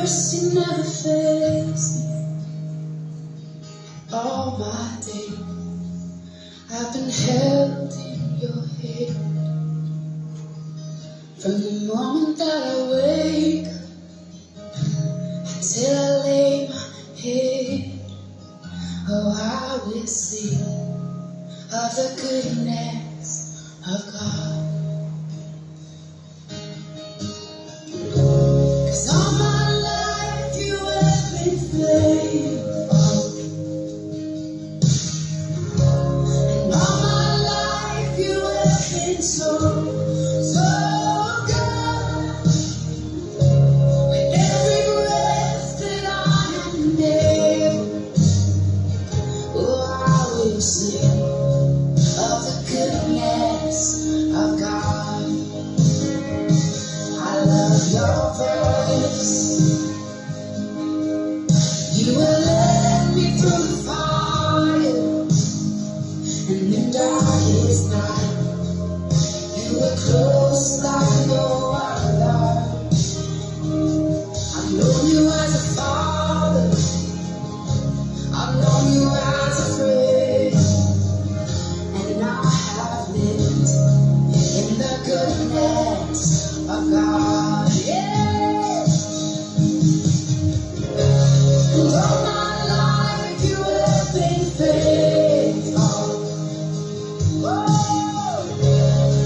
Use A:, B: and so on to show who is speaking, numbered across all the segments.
A: mercy never fails me. All my days I've been held in your hand. From the moment that I wake up until I lay my head, oh, I will sing of the goodness of God. 'Cause all my life you have been faithful, and all my life you have been so good. With every breath that I am able, oh, I will sing of the goodness of God. I love your voice. You will let me through the fire, and in darkest night, you were close like no other. I've known you as a father, I've known you as a friend, and I have lived in the goodness of God. Yeah. And all my life you have been faithful. Oh.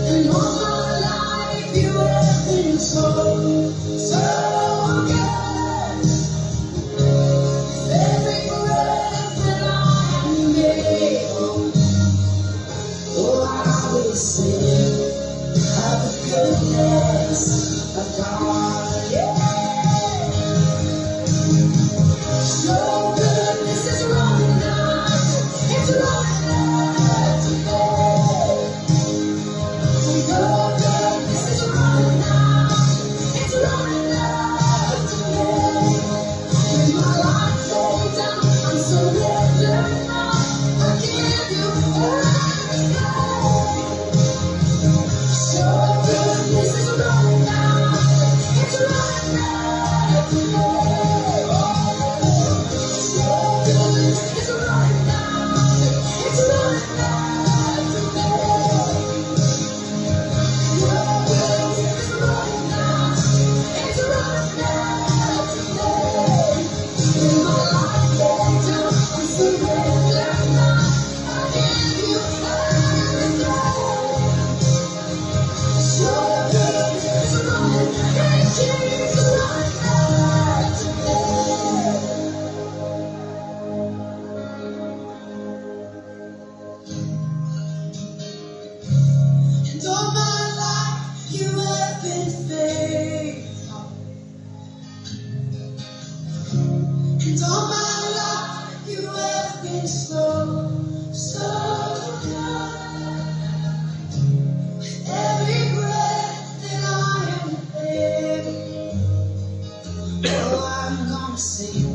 A: And all my life you have been so good. Every breath that I am able, oh, I will sing of the goodness of God. Yeah. Your goodness is running after, it's running after me. Your goodness is running after, it's running after me. With my life laid down, I'm surrendering now. I give you everything. Your goodness is running after, it's running after me. Your goodness is running after, it's running after me. Your goodness is running after, it's running after me. With my life laid down, I'm surrendering now. I give you everything. Your goodness is running, it keeps running after me. And all my life you have been faithful. And all my life you have been so good. Every breath that I am able, oh, I'm gonna sing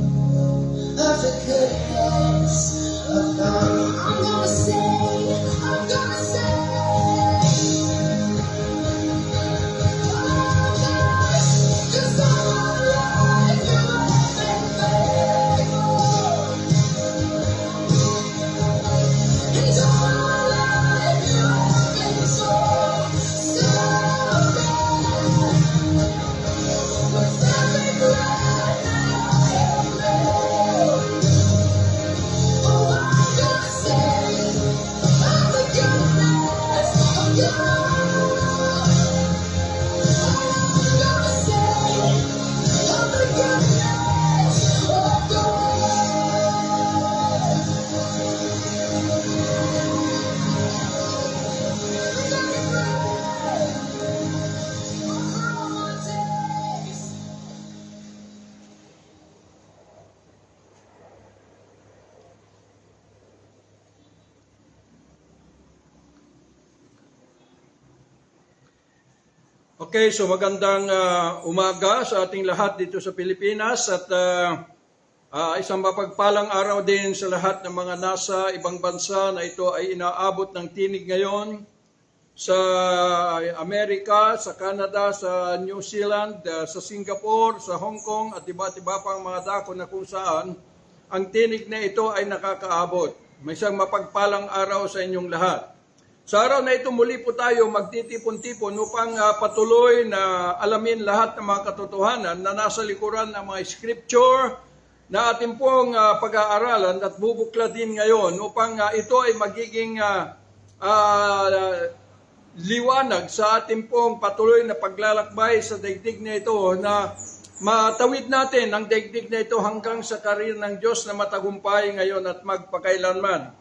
A: of the goodness of God. I'm gonna sing, I'm gonna sing. Oh gosh, 'cause all my life you have been faithful. And all my life you have been so good. With every breath that I am able, oh, I'm gonna sing of the goodness of God. I'm gonna sing of the goodness of God. With every breath, over all my days.
B: Okay, so magandang umaga sa ating lahat dito sa Pilipinas at isang mapagpalang araw din sa lahat ng mga nasa ibang bansa na ito ay inaabot ng tinig ngayon. sa Amerika, sa Canada, sa New Zealand, sa Singapore, sa Hong Kong, at iba't iba pang mga dako na kung saan ang tinig na ito ay nakakaabot. May isang mapagpalang araw sa inyong lahat. Sa araw na ito muli po tayo magtitipon-tipon upang patuloy na alamin lahat ng mga katotohanan na nasa likuran ng mga scripture na ating pong pag-aaralan at bubuklatin ngayon upang ito ay magiging liwanag sa ating pong patuloy na paglalakbay sa daigdig na ito na matawid natin ang daigdig na ito hanggang sa karir ng Diyos na matagumpay ngayon at magpakailanman.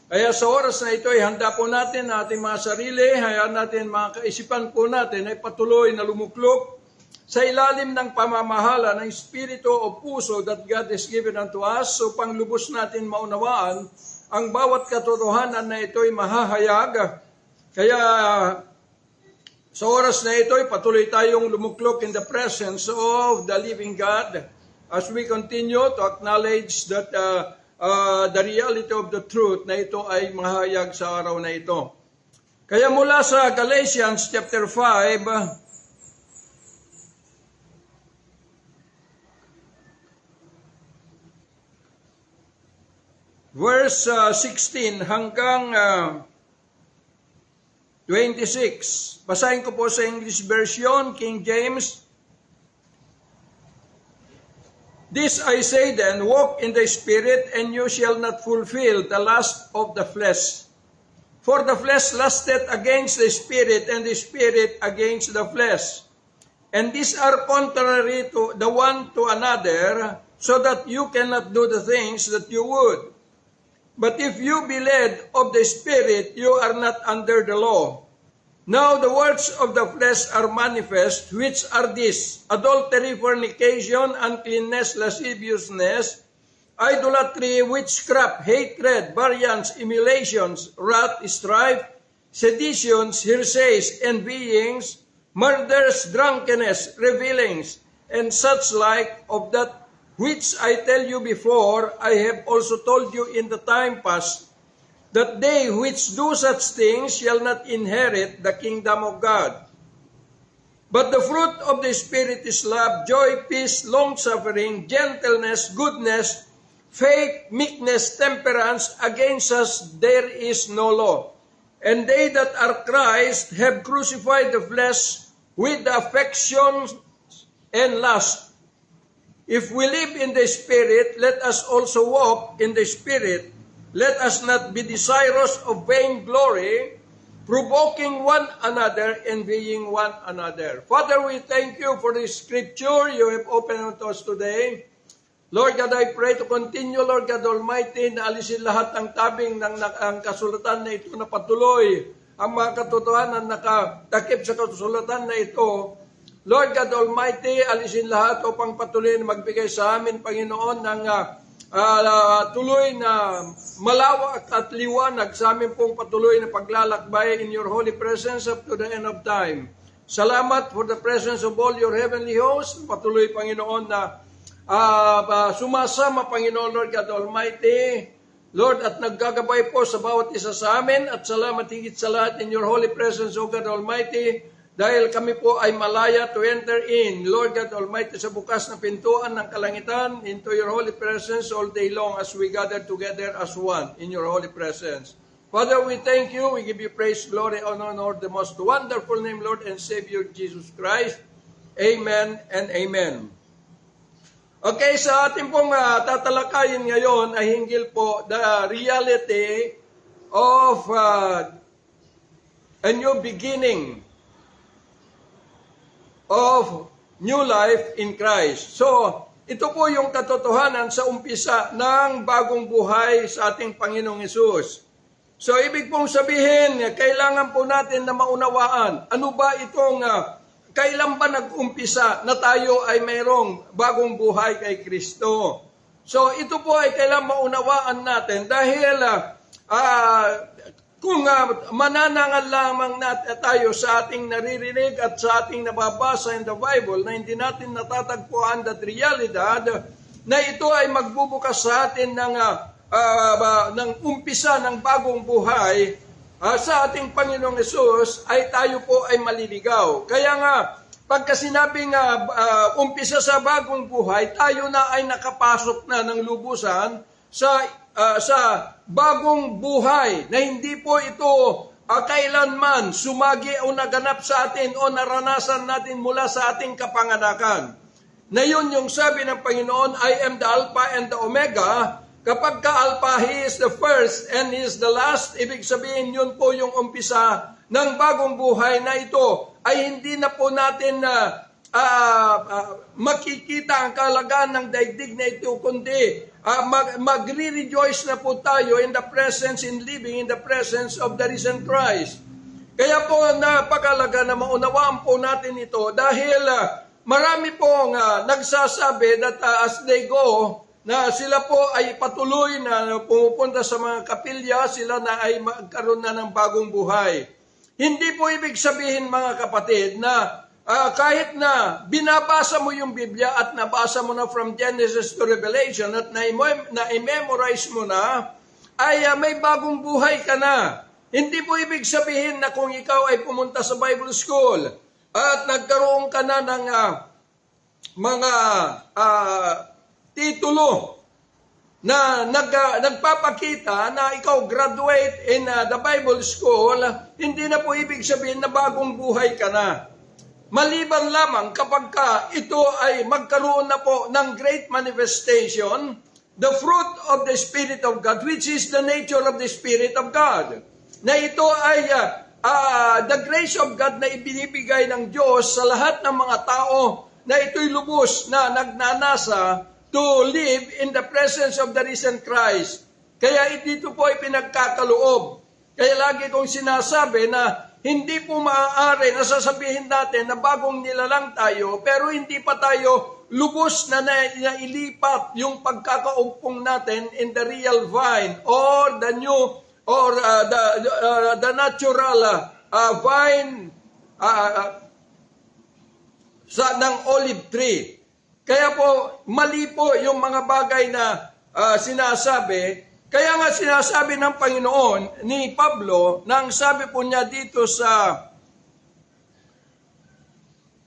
B: Kaya sa oras na ito ay handa po natin na ating mga sarili, hayaan natin mga kaisipan po natin ay patuloy na lumuklok sa ilalim ng pamamahala ng Espiritu o puso that God has given unto us upang lubos natin maunawaan ang bawat katotohanan na ito ay mahahayag. Kaya sa oras na ito ay patuloy tayong lumuklok in the presence of the living God as we continue to acknowledge that the reality of the truth na ito ay mahayag sa araw na ito. Kaya mula sa Galatians chapter 5, verse 16 hanggang 26. Basahin ko po sa English version, King James. This I say then, walk in the Spirit, and you shall not fulfill the lust of the flesh. For the flesh lusteth against the Spirit, and the Spirit against the flesh. And these are contrary to the one to another, so that you cannot do the things that you would. But if you be led of the Spirit, you are not under the law. Now the works of the flesh are manifest, which are these: adultery, fornication, uncleanness, lasciviousness, idolatry, witchcraft, hatred, variance, emulations, wrath, strife, seditions, heresies, envyings, murders, drunkenness, revilings, and such like, of that which I tell you before, I have also told you in the time past, that they which do such things shall not inherit the kingdom of God. But the fruit of the Spirit is love, joy, peace, long-suffering, gentleness, goodness, faith, meekness, temperance. Against us there is no law. And they that are Christ have crucified the flesh with the affections and lust. If we live in the Spirit, let us also walk in the Spirit. Let us not be desirous of vainglory, provoking one another, envying one another. Father, we thank you for this scripture you have opened unto us today. Lord God, I pray to continue, Lord God Almighty, na alisin lahat ng tabing ng kasulatan na ito na patuloy ang mga katotohanan na nakatakip sa kasulatan na ito. Lord God Almighty, alisin lahat upang patuloy na magbigay sa amin, Panginoon, ng tuloy na malawak at liwanag sa amin pong patuloy na paglalakbay in your holy presence up to the end of time. Salamat for the presence of all your heavenly hosts. Patuloy, Panginoon, na sumasama, Panginoon, Lord God Almighty, Lord, at naggagabay po sa bawat isa sa amin, at salamat higit sa lahat in your holy presence, O God Almighty, dahil kami po ay malaya to enter in, Lord God Almighty, sa bukas na pintuan ng kalangitan into your holy presence all day long as we gather together as one in your holy presence. Father, we thank you. We give you praise, glory, honor, and all the most wonderful name, Lord and Savior Jesus Christ. Amen and amen. Okay, sa ating pong tatalakayin ngayon ay hinggil po the reality of a new beginning of new life in Christ. So, ito po yung katotohanan sa umpisa ng bagong buhay sa ating Panginoong Hesus. So, ibig pong sabihin, kailangan po natin na maunawaan, ano ba itong, kailan ba nag-umpisa na tayo ay mayroong bagong buhay kay Kristo? So, ito po ay kailangan maunawaan natin dahil kung mananangal lamang tayo sa ating naririnig at sa ating nababasa in the Bible na hindi natin natatagpuan that realidad na ito ay magbubukas sa atin ng umpisa ng bagong buhay, sa ating Panginoong Hesus ay tayo po ay maliligaw. Kaya nga, pagka sinabing umpisa sa bagong buhay, tayo na ay nakapasok na ng lubusan sa bagong buhay na hindi po ito kailanman sumagi o naganap sa atin o naranasan natin mula sa ating kapanganakan. Na yun yung sabi ng Panginoon, I am the Alpha and the Omega. Kapag ka-Alpha, He is the first and He is the last. Ibig sabihin, yun po yung umpisa ng bagong buhay na ito ay hindi na po natin makikita ang kalagaan ng daigdig na ito, kundi magre-rejoice na po tayo in the presence, in living in the presence of the risen Christ. Kaya po napakalaga na maunawaan po natin ito dahil marami pong nagsasabi that as they go, na sila po ay patuloy na pumupunta sa mga kapilya, sila na ay magkaroon na ng bagong buhay. Hindi po ibig sabihin, mga kapatid, na kahit na binabasa mo yung Biblia at nabasa mo na from Genesis to Revelation at na-memorize mo na, ay may bagong buhay ka na. Hindi po ibig sabihin na kung ikaw ay pumunta sa Bible School at nagkaroon ka na ng mga titulo na nagpapakita na ikaw graduate in the Bible School, hindi na po ibig sabihin na bagong buhay ka na. Maliban lamang kapag ito ay magkaroon na po ng great manifestation, the fruit of the Spirit of God, which is the nature of the Spirit of God. Na ito ay the grace of God na ibinibigay ng Diyos sa lahat ng mga tao na ito'y lubos na nagnanasa to live in the presence of the risen Christ. Kaya dito po ay pinagkakaloob. Kaya lagi kong sinasabi na hindi po maaari na sasabihin natin na bagong nilalang tayo, pero hindi pa tayo lubos na nailipat yung pagkakaumpong natin in the real vine or the new or the natural vine ng olive tree. Kaya po, mali po yung mga bagay na sinasabi. Kaya nga sinasabi ng Panginoon ni Pablo, nang sabi po niya dito sa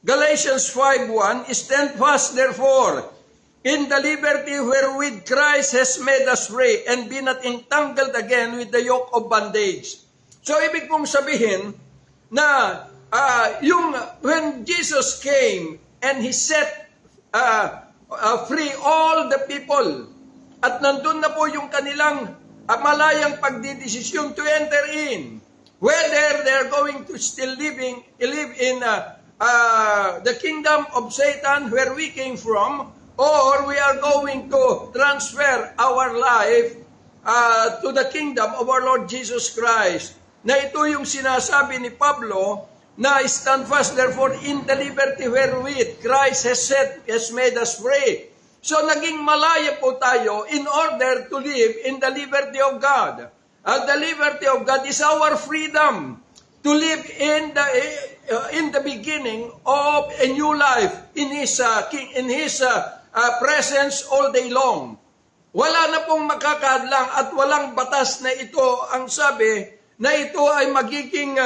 B: Galatians 5:1, stand fast therefore in the liberty wherewith Christ has made us free, and be not entangled again with the yoke of bondage. So ibig pong sabihin na when Jesus came and He set free all the people, at nandun na po yung kanilang malayang pagdidesisyon to enter in, whether they're going to still live in the kingdom of Satan where we came from, or we are going to transfer our life to the kingdom of our Lord Jesus Christ. Na ito yung sinasabi ni Pablo, na stand fast therefore in the liberty wherewith Christ has made us free. So naging malaya po tayo in order to live in the liberty of God. The liberty of God is our freedom to live in the beginning of a new life in His presence all day long. Wala na pong makakadlang at walang batas na ito ang sabi na ito ay magiging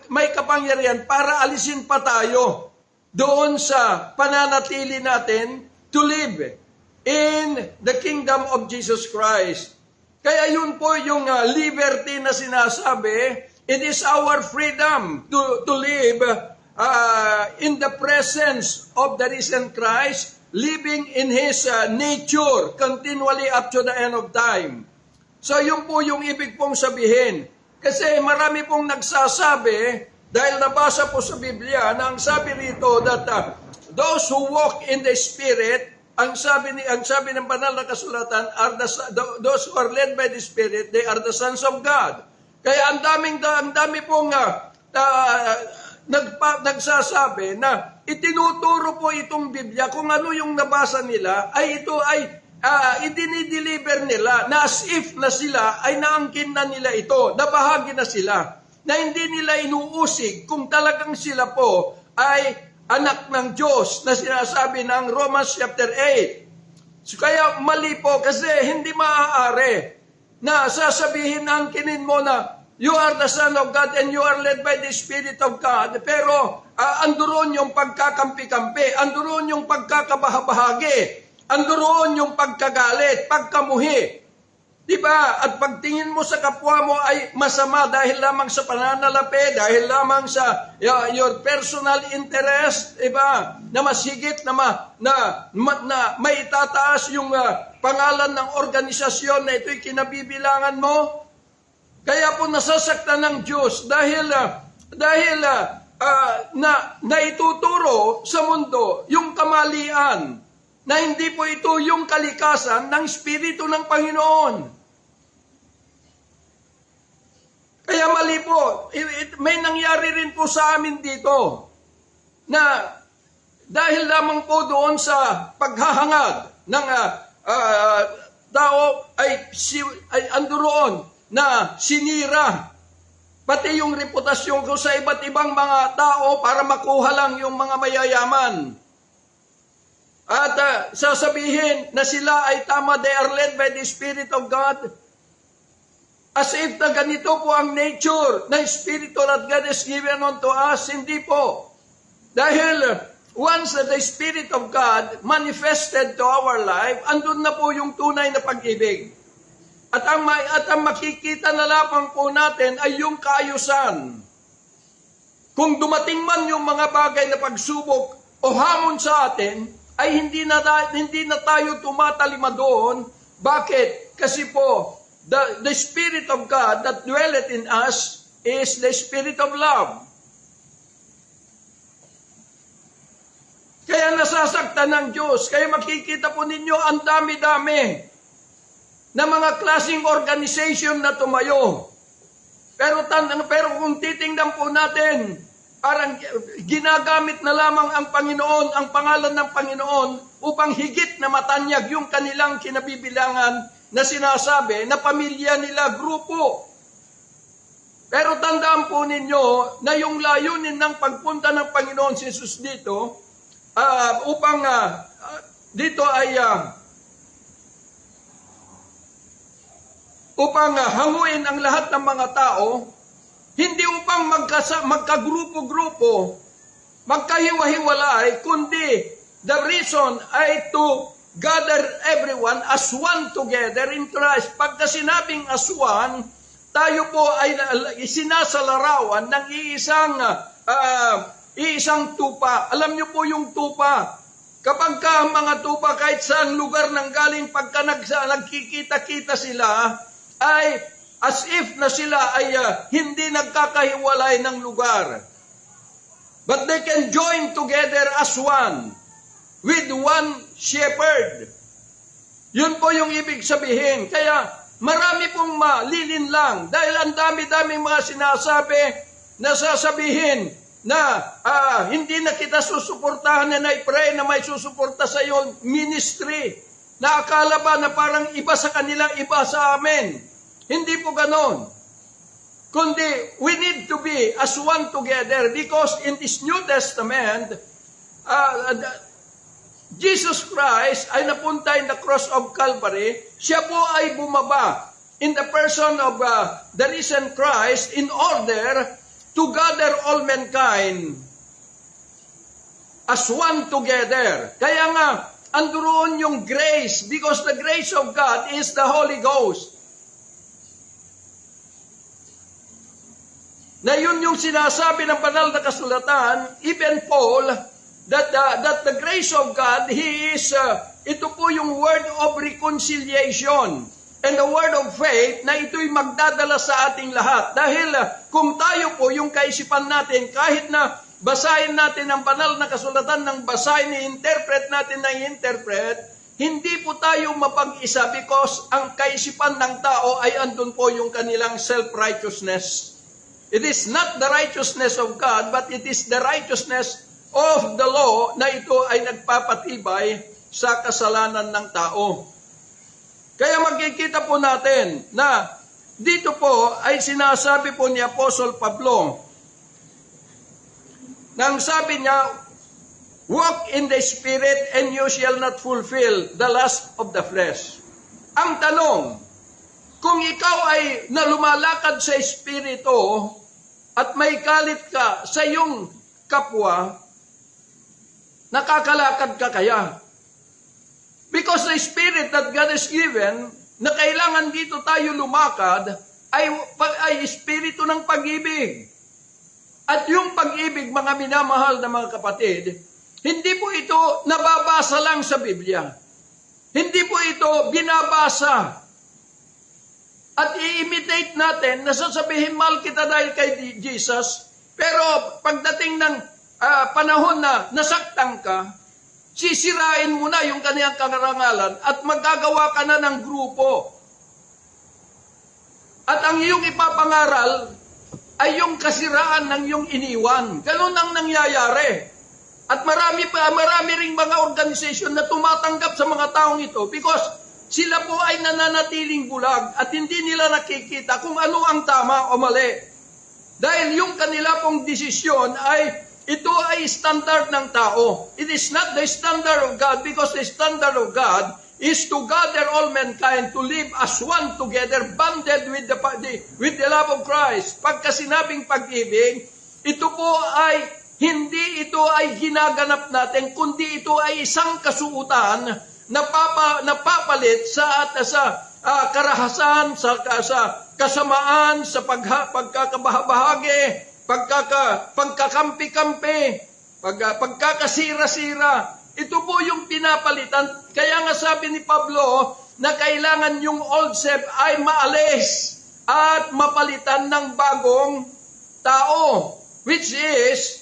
B: may kapangyarihan para alisin pa tayo doon sa pananatili natin to live in the kingdom of Jesus Christ. Kaya yun po yung liberty na sinasabi. It is our freedom to live in the presence of the risen Christ, living in His nature continually up to the end of time. So yun po yung ibig pong sabihin. Kasi marami pong nagsasabi, dahil nabasa po sa Biblia, na ang sabi rito that those who walk in the Spirit, ang sabi ng banal na kasulatan, those who are led by the Spirit, they are the sons of God. Kaya ang dami pong nagsasabi na itinuturo po itong Biblia, kung ano yung nabasa nila, ay ito ay idinideliver nila na as if na sila ay naangkin na nila ito, nabahagi na sila, na hindi nila inuusig kung talagang sila po ay anak ng Diyos na sinasabi ng Romans chapter 8. So kaya mali po kasi hindi maaari na sasabihin angkinin mo na you are the Son of God and you are led by the Spirit of God, pero andoon yung pagkakampi-kampi, andoon yung pagkakabahabahagi, andoon yung pagkagalit, pagkamuhi. Diba? At pagtingin mo sa kapwa mo ay masama dahil lamang sa pananalapi, dahil lamang sa your personal interest, diba? Na mas higit na may itataas yung pangalan ng organisasyon na ito'y kinabibilangan mo. Kaya po nasasaktan ng Diyos dahil naituturo sa mundo yung kamalian na hindi po ito yung kalikasan ng Espiritu ng Panginoon. Kaya mali po, may nangyari rin po sa amin dito na dahil lamang po doon sa paghahangad ng tao ay andoon na sinira pati yung reputasyon ko sa iba't ibang mga tao para makuha lang yung mga mayayaman. At sasabihin na sila ay tama, they are led by the Spirit of God. As if na ganito po ang nature na spiritual that God has given unto us. Hindi po. Dahil once that the Spirit of God manifested to our life, andun na po yung tunay na pag-ibig. At ang makikita na lamang po natin ay yung kaayusan. Kung dumating man yung mga bagay na pagsubok o hamon sa atin, ay hindi na tayo tumatalima doon. Bakit? Kasi po, the Spirit of God that dwelleth in us is the Spirit of love. Kaya nasasaktan ng Diyos. Kaya makikita po ninyo ang dami-dami na mga klaseng organization na tumayo. Pero kung titingnan po natin, parang ginagamit na lamang ang Panginoon, ang pangalan ng Panginoon upang higit na matanyag yung kanilang kinabibilangan na sinasabi na pamilya nila, grupo. Pero tandaan po ninyo na yung layunin ng pagpunta ng Panginoon si Jesus dito, upang hanguin ang lahat ng mga tao, hindi upang magkagrupo-grupo, magkahiwa-hiwalay, kundi the reason ay to gather everyone as one together in Christ. Pagka sinabing as one, tayo po ay sinasalarawan ng iisang tupa. Alam niyo po yung tupa. Kapag ka mga tupa kahit saang lugar nang galing, pagka nagkikita-kita sila, ay as if na sila ay hindi nagkakahiwalay ng lugar. But they can join together as one, with one shepherd. Yun po yung ibig sabihin. Kaya marami pong malilinlang dahil ang dami-daming mga sasabihin na hindi na kita susuportahan na i-pray na may susuporta sa iyo ministry. Na akala ba na parang iba sa kanila, iba sa amin. Hindi po ganon. Kundi, we need to be as one together because in this New Testament, Jesus Christ ay napunta in the cross of Calvary. Siya po ay bumaba in the person of the risen Christ in order to gather all mankind as one together. Kaya nga, andoon yung grace because the grace of God is the Holy Ghost. Na yun yung sinasabi ng banal na kasulatan, even Paul, that the grace of God, ito po yung word of reconciliation and the word of faith na ito'y magdadala sa ating lahat. Dahil kung tayo po yung kaisipan natin, kahit na basahin natin ang banal na kasulatan ng basahin, i-interpret natin ng interpret, hindi po tayo mapag-isa because ang kaisipan ng tao ay andun po yung kanilang self-righteousness. It is not the righteousness of God, but it is the righteousness of the law na ito ay nagpapatibay sa kasalanan ng tao. Kaya magkikita po natin na dito po ay sinasabi po ni Apostle Pablo, nang sabi niya, walk in the Spirit and you shall not fulfill the lust of the flesh. Ang tanong, kung ikaw ay nalumalakad sa Espiritu at may galit ka sa iyong kapwa, nakakalakad ka kaya? Because the Spirit that God has given, na kailangan dito tayo lumakad, ay Espiritu ng pag-ibig. At yung pag-ibig, mga minamahal na mga kapatid, hindi po ito nababasa lang sa Biblia. Hindi po ito binabasa. At i-imitate natin, nasasabihin, mahal kita dahil kay Jesus, pero pagdating ng panahon na nasaktan ka, sisirain mo na yung kaniyang karangalan at magagawa ka na ng grupo. At ang iyong ipapangaral ay yung kasiraan ng iyong iniwan. Ganun ang nangyayari. At marami ring mga organisasyon na tumatanggap sa mga taong ito because sila po ay nananatiling bulag at hindi nila nakikita kung ano ang tama o mali. Dahil yung kanila pong desisyon ay ito ay standard ng tao. It is not the standard of God because the standard of God is to gather all mankind to live as one together, bonded with the love of Christ. Pagka sinabing pag-ibig, ito po ay hindi ito ay ginaganap natin, kundi ito ay isang kasuutan na papalit sa karahasan, sa kasamaan, sa pagkakabahagi, pagkakampi-kampi, pagkakasira-sira. Ito po yung pinapalitan. Kaya nga sabi ni Pablo na kailangan yung old self ay maalis at mapalitan ng bagong tao. Which is,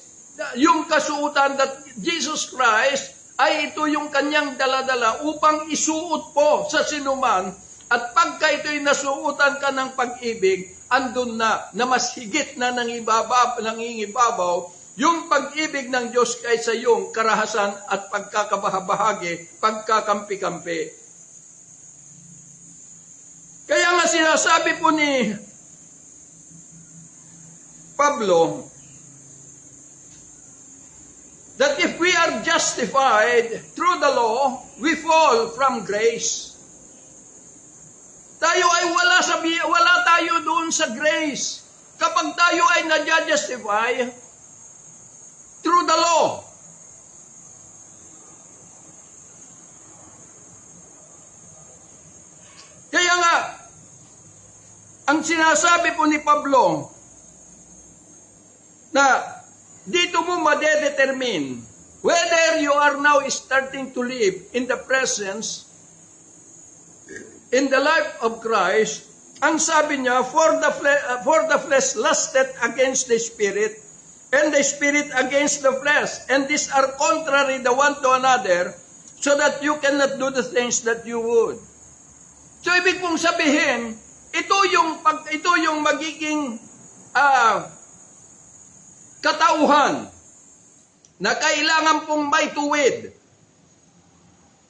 B: yung kasuotan that Jesus Christ ay ito yung kanyang daladala upang isuot po sa sinuman. At pagka ito'y nasuotan ka ng pag-ibig, andun na mas higit na nangingibabaw yung pag-ibig ng Diyos kaysa yung karahasan at pagkakabahagi, pagkakampi-kampi. Kaya nga sinasabi po ni Pablo that if we are justified through the law, we fall from grace. Tayo ay wala tayo doon sa grace. Kapag tayo ay na-justify through the law. Kaya nga, ang sinasabi po ni Pablo, na dito mo madedetermine whether you are now starting to live in the presence, in the life of Christ. Ang sabi niya, for the flesh lusted against the Spirit, and the Spirit against the flesh. And these are contrary the one to another, so that you cannot do the things that you would. So, ibig pong sabihin, ito yung magiging katauhan na kailangan pong may tuwid.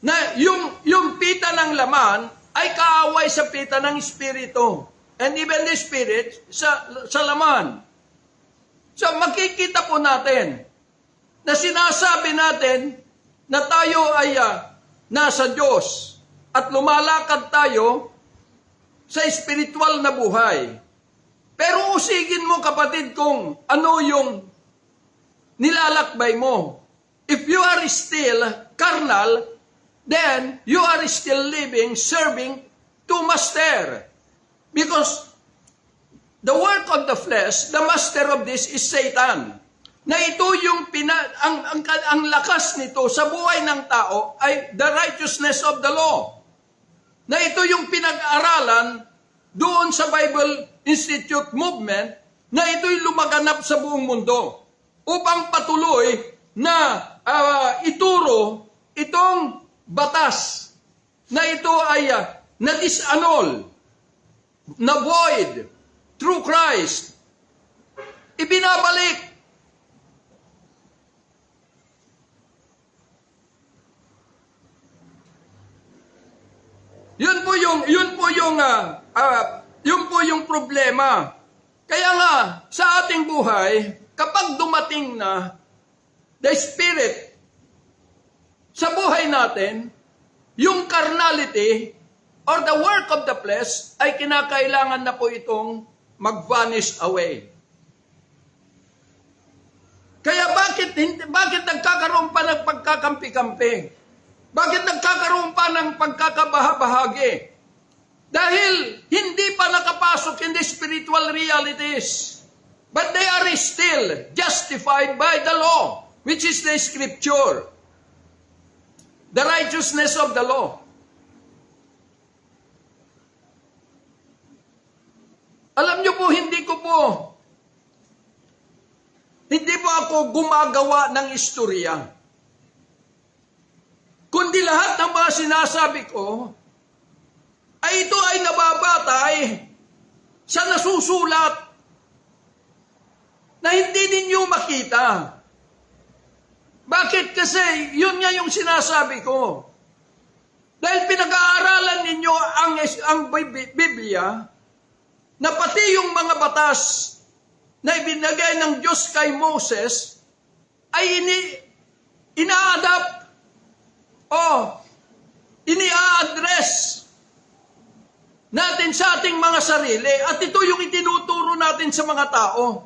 B: Na yung pita ng laman ay kaaway sa pita ng Espiritu. And even the Spirit sa laman. So makikita po natin na sinasabi natin na tayo ay nasa Diyos at lumalakad tayo sa espiritual na buhay. Pero usigin mo kapatid kung ano yung nilalakbay mo. If you are still carnal, then you are still living, serving two master. Because the work of the flesh, the master of this is Satan. Na ito yung ang lakas nito sa buhay ng tao ay the righteousness of the law. Na ito yung pinag-aralan doon sa Bible Institute movement na ito'y lumaganap sa buong mundo upang patuloy na ituro itong batas na ito ay na-disannul, na-void, through Christ, ibinabalik. Yun po yung problema. Kaya nga sa ating buhay, kapag dumating na the Spirit sa buhay natin, yung carnality or the work of the flesh, ay kinakailangan na po itong mag-vanish away. Kaya bakit nagkakaroon pa ng pagkakampi-kampi? Bakit nagkakaroon pa ng pagkakabahabahagi? Dahil hindi pa nakapasok in the spiritual realities. But they are still justified by the law, which is the scripture. The righteousness of the law. Alam niyo po, hindi po ako gumagawa ng istorya. Kundi lahat ng mga sinasabi ko, ay ito ay nababatay sa nasusulat na hindi ninyo makita. Bakit? Kasi yun nga yung sinasabi ko. Dahil pinag-aaralan ninyo ang Biblia, na pati yung mga batas na ibinagay ng Diyos kay Moses ay ina-adapt o ini-address natin sa ating mga sarili at ito yung itinuturo natin sa mga tao.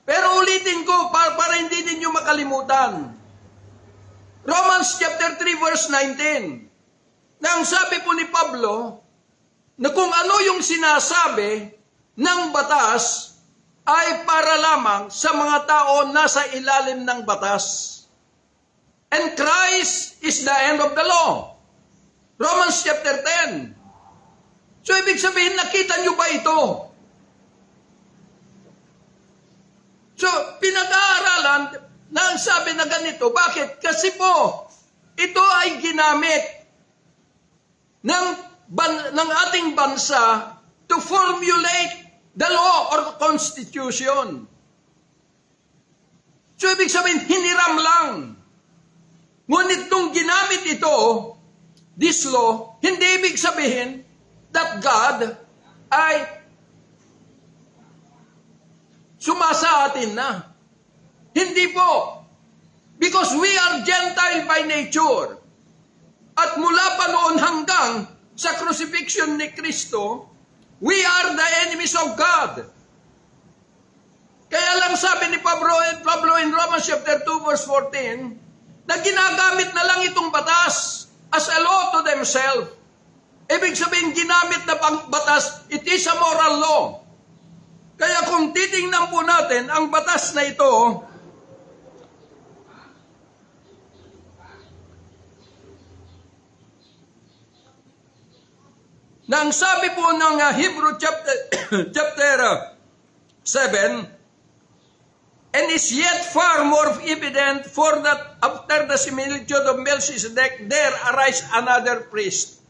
B: Pero ulitin ko para hindi ninyo makalimutan. Romans chapter 3 verse 19. Na ang sabi po ni Pablo, na kung ano yung sinasabi ng batas ay para lamang sa mga tao nasa ilalim ng batas. And Christ is the end of the law. Romans chapter 10. So ibig sabihin, nakita nyo ba ito? So pinag-aaralan na ang sabi na ganito. Bakit? Kasi po, ito ay ginamit ng ating bansa to formulate the law or constitution. So ibig sabihin, hiniram lang. Ngunit nung ginamit ito, this law, hindi ibig sabihin that God ay sumasa atin na. Hindi po. Because we are Gentile by nature. At mula pa noon hanggang sa crucifixion ni Kristo, we are the enemies of God. Kaya lang sabi ni Pablo in Romans chapter 2 verse 14, na ginagamit na lang itong batas as a law to themselves. Ibig sabihin, ginamit na batas, it is a moral law. Kaya kung titingnan po natin ang batas na ito, na ang sabi po ng Hebrew chapter 7, and is yet far more evident for that after the similitude of Melchizedek, there arise another priest,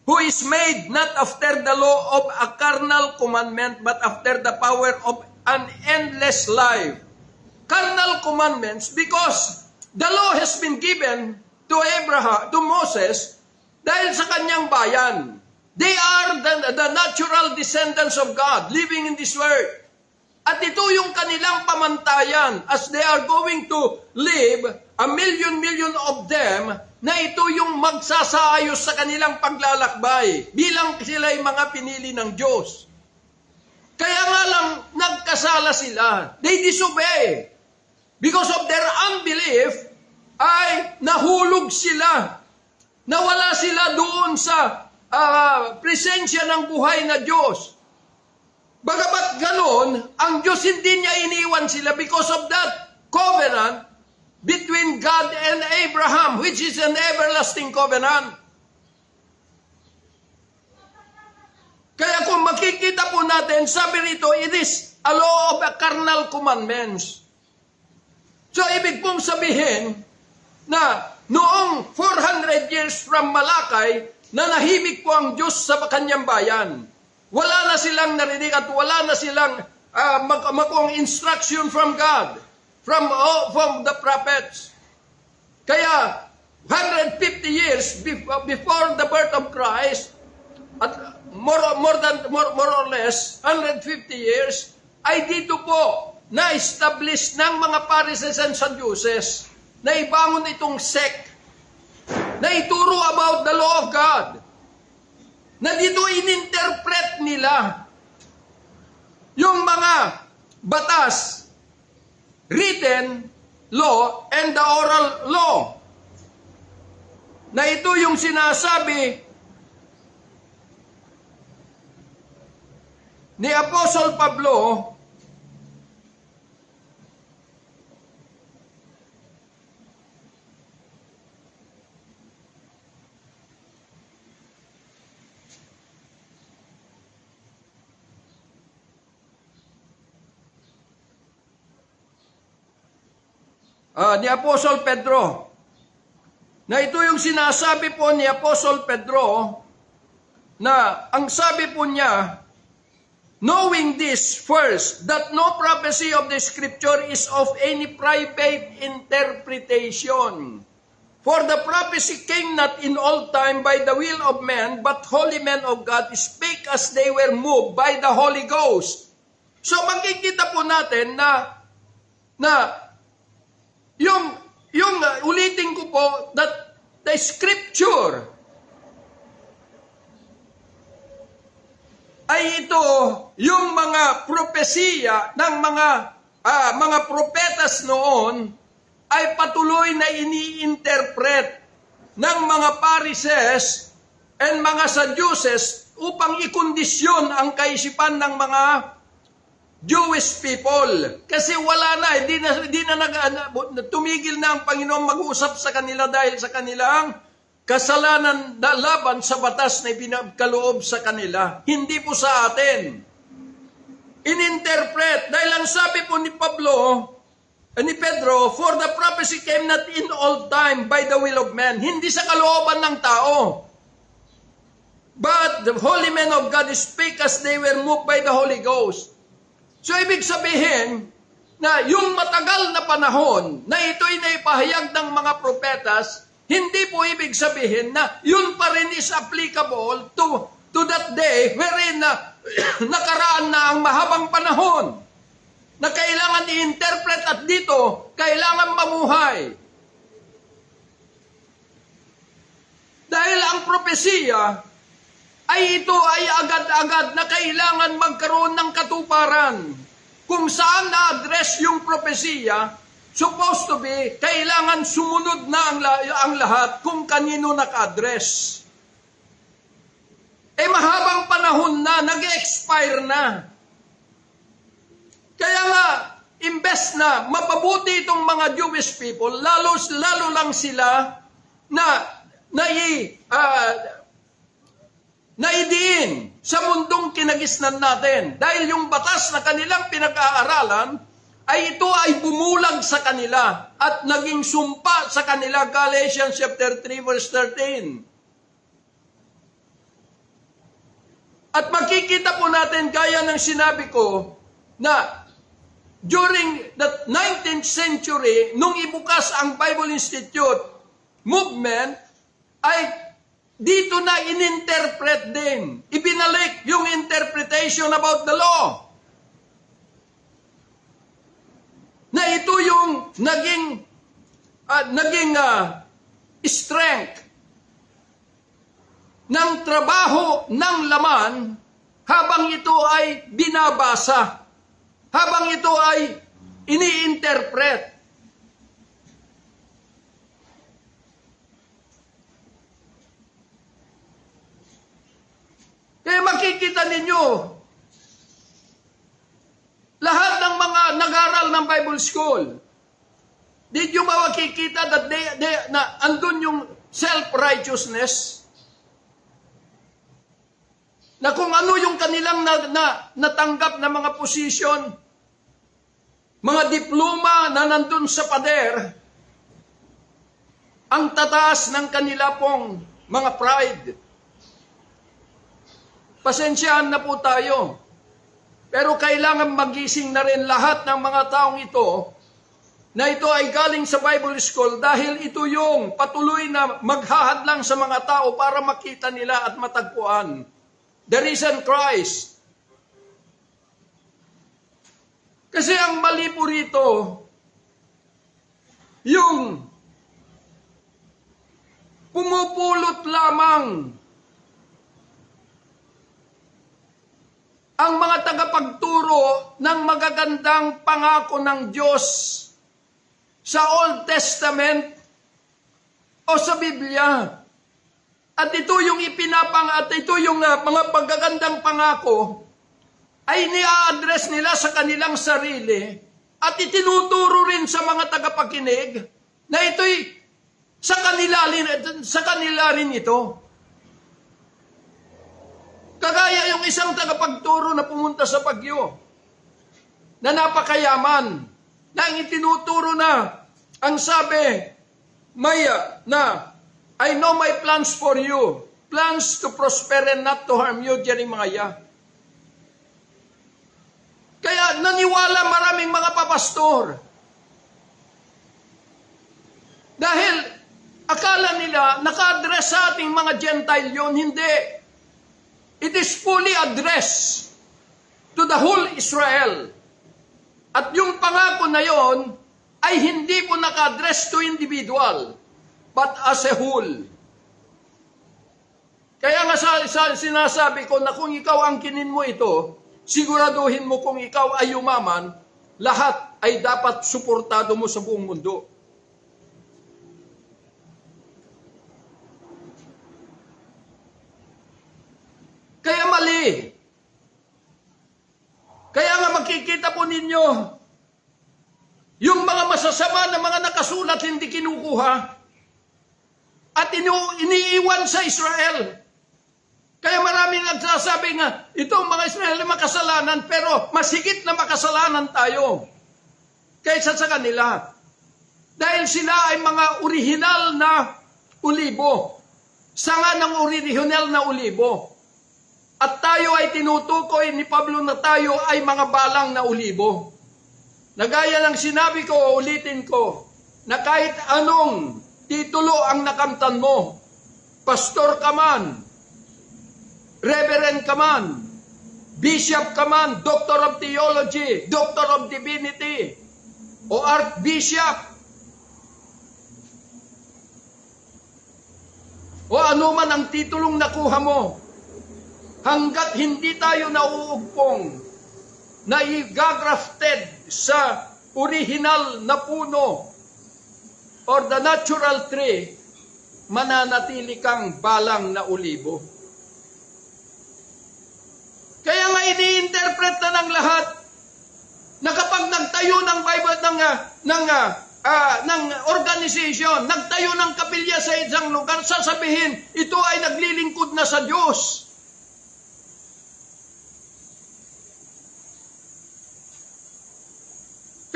B: who is made not after the law of a carnal commandment, but after the power of an endless life. Carnal commandments, because the law has been given to Moses, dahil sa kanyang bayan. They are the natural descendants of God living in this world. At ito yung kanilang pamantayan as they are going to live, a million of them, na ito yung magsasaayos sa kanilang paglalakbay bilang sila'y mga pinili ng Diyos. Kaya nga lang nagkasala sila. They disobey. Because of their unbelief, ay nahulog sila. Nawala sila doon sa presensya ng buhay na Diyos. Bagamat ganon, ang Diyos hindi niya iniwan sila because of that covenant between God and Abraham, which is an everlasting covenant. Kaya kung makikita po natin, sabi rito, it is a law of carnal commandments. So ibig pong sabihin na noong 400 years from Malakay, nanahimik po ang Diyos sa kanyang bayan. Wala na silang narinig at wala na silang makong instruction from God, from the prophets. Kaya 150 years before the birth of Christ, at more or less 150 years, ay dito po na-establish ng mga Pharisees and Sadducees na ibangon itong sect na ituro about the law of God. na dito ininterpret nila yung mga batas, written law and the oral law. Na ito yung sinasabi ni Apostle Pablo ni Apostle Pedro. Na ito yung sinasabi po ni Apostle Pedro na ang sabi po niya, knowing this first, that no prophecy of the Scripture is of any private interpretation. For the prophecy came not in all time by the will of man, but holy men of God spake as they were moved by the Holy Ghost. So makikita po natin na yung ulitin ko po, that the Scripture ay ito yung mga propesiya ng mga propetas noon ay patuloy na ini-interpret ng mga Pharisees and mga Sadducees upang ikondisyon ang kaisipan ng mga Jewish people. Kasi wala na, tumigil na ang Panginoon mag-usap sa kanila dahil sa kanilang kasalanan na laban sa batas na ibinagkaloob sa kanila. Hindi po sa atin. Ininterpret. Dahil ang sabi po ni Pedro, for the prophecy came not in all time by the will of man. Hindi sa kalooban ng tao. But the holy men of God spake as they were moved by the Holy Ghost. So ibig sabihin na yung matagal na panahon na ito'y naipahayag ng mga propetas, hindi po ibig sabihin na yun pa rin is applicable to that day wherein nakaraan na ang mahabang panahon na kailangan i-interpret at dito kailangan mamuhay. Dahil ang propesiya ay ito ay agad-agad na kailangan magkaroon ng katuparan. Kung saan na-address yung propesiya, supposed to be, kailangan sumunod na ang lahat kung kanino naka-address. Mahabang panahon na, nag-expire na. Kaya nga, imbes na mapabuti itong mga Jewish people, lalo lang sila naidiin sa mundong kinagisnan natin. Dahil yung batas na kanilang pinag-aaralan, ay ito ay bumulag sa kanila at naging sumpa sa kanila. Galatians chapter 3 verse 13. At makikita po natin, gaya ng sinabi ko, na during the 19th century, nung ibukas ang Bible Institute movement, ay dito na ininterpret din. Ibinalik yung interpretation about the law. Na ito yung naging strength ng trabaho ng laman habang ito ay binabasa, habang ito ay ini-interpret. Kaya makikita ninyo, lahat ng mga nag-aral ng Bible School, did you makikita that na andun yung self-righteousness? Na kung ano yung kanilang natanggap na mga posisyon, mga diploma na nandun sa pader, ang tataas ng kanila pong mga pride. Pasensyahan na po tayo. Pero kailangan magising na rin lahat ng mga taong ito na ito ay galing sa Bible School dahil ito yung patuloy na maghahadlang sa mga tao para makita nila at matagpuan the risen Christ. Kasi ang mali po rito, yung pumupulot lamang ang mga tagapagturo ng magagandang pangako ng Diyos sa Old Testament o sa Biblia. At ito yung mga pagagandang pangako ay ni-address nila sa kanilang sarili at itinuturo rin sa mga tagapakinig na ito'y sa kanila rin ito. Kagaya yung isang tagapagturo na pumunta sa Baguio na napakayaman na ang itinuturo na ang sabi I know my plans for you, plans to prosper and not to harm you, Jeremiah. Kaya naniwala maraming mga papastor dahil akala nila naka-address sa ating mga Gentile yun. Hindi. It is fully addressed to the whole Israel. At yung pangako na yon ay hindi po naka-address to individual, but as a whole. Kaya nga sinasabi ko na kung ikaw ang kinin mo ito, siguraduhin mo kung ikaw ay yumaman, lahat ay dapat suportado mo sa buong mundo. Kaya mali. Kaya nga makikita po ninyo, yung mga masasama na mga nakasulat hindi kinukuha at iniiwan sa Israel. Kaya maraming nagsasabi nga, itong mga Israel ay makasalanan, pero mas higit na makasalanan tayo kaysa sa kanila. Dahil sila ay mga orihinal na ulibo. Sanga ng orihinal na ulibo. At tayo ay tinutukoy ni Pablo na tayo ay mga balang na ulibo. Nagaya ng sinabi ko, ulitin ko, na kahit anong titulo ang nakamtan mo, pastor ka man, reverend ka man, bishop ka man, doctor of theology, doctor of divinity, o archbishop, o ano man ang titulong nakuha mo, hanggat hindi tayo nauugpong na i-grafted sa original na puno or the natural tree, mananatili kang balang na ulibo. Kaya nga ini-interpret na ng lahat na kapag nagtayo ng Bible ng organization, nagtayo ng kapilya sa isang lugar, sasabihin, ito ay naglilingkod na sa Diyos.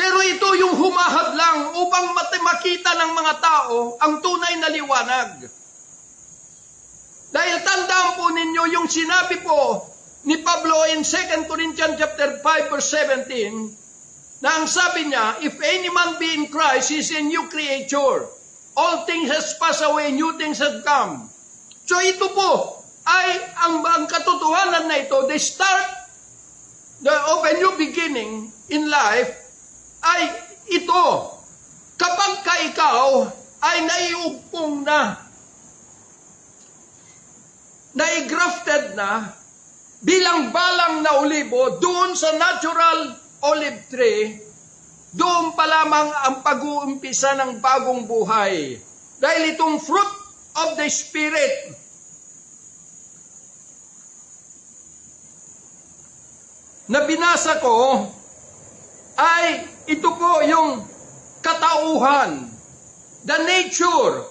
B: Pero ito yung humahad lang upang makita ng mga tao ang tunay na liwanag. Dahil tandaan po ninyo yung sinabi po ni Pablo in 2 Corinthians chapter 5 verse 17, na ang sabi niya, if any man be in Christ, he is a new creature. All things has passed away, new things have come. So ito po ay ang katotohanan na ito, the start of a new beginning in life, ay ito, kapag ka ikaw ay naiugpong na, naigrafted na, bilang balang na olibo, doon sa natural olive tree, doon pa lamang ang pag-uumpisa ng bagong buhay. Dahil itong fruit of the Spirit, na binasa ko, ay ito po yung katauhan, the nature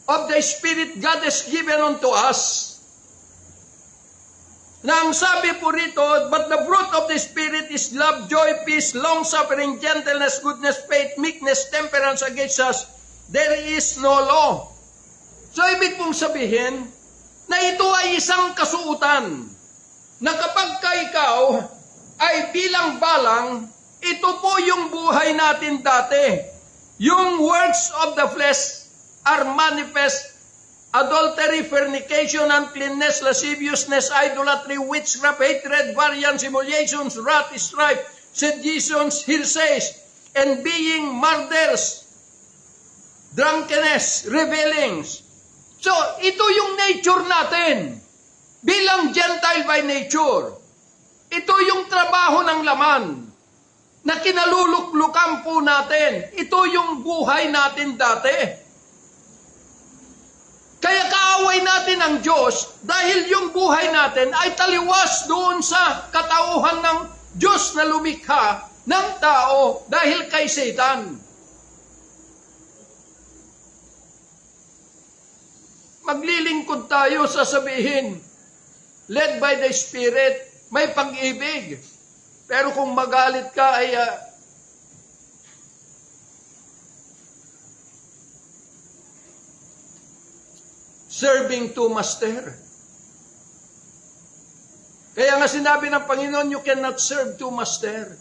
B: of the Spirit God has given unto us. Na ang sabi po rito, but the fruit of the Spirit is love, joy, peace, long-suffering, gentleness, goodness, faith, meekness, temperance. Against us, there is no law. So ibig pong sabihin, na ito ay isang kasuutan, na kapag ka ikaw ay bilang balang, ito po yung buhay natin dati. Yung works of the flesh are manifest: adultery, fornication, uncleanness, lasciviousness, idolatry, witchcraft, hatred, variance, emulations, wrath, strife, seditions, hearsays, and being murders, drunkenness, revelings. So, ito yung nature natin bilang Gentile by nature. Ito yung trabaho ng laman na kinaluluklukan po natin. Ito yung buhay natin dati. Kaya kaaway natin ang Diyos dahil yung buhay natin ay taliwas doon sa katauhan ng Diyos na lumikha ng tao dahil kay Satan. Maglilingkod tayo, sasabihin, led by the Spirit, may pag-ibig. Pero kung magalit ka ay serving two master. Kaya nga sinabi ng Panginoon, you cannot serve two master.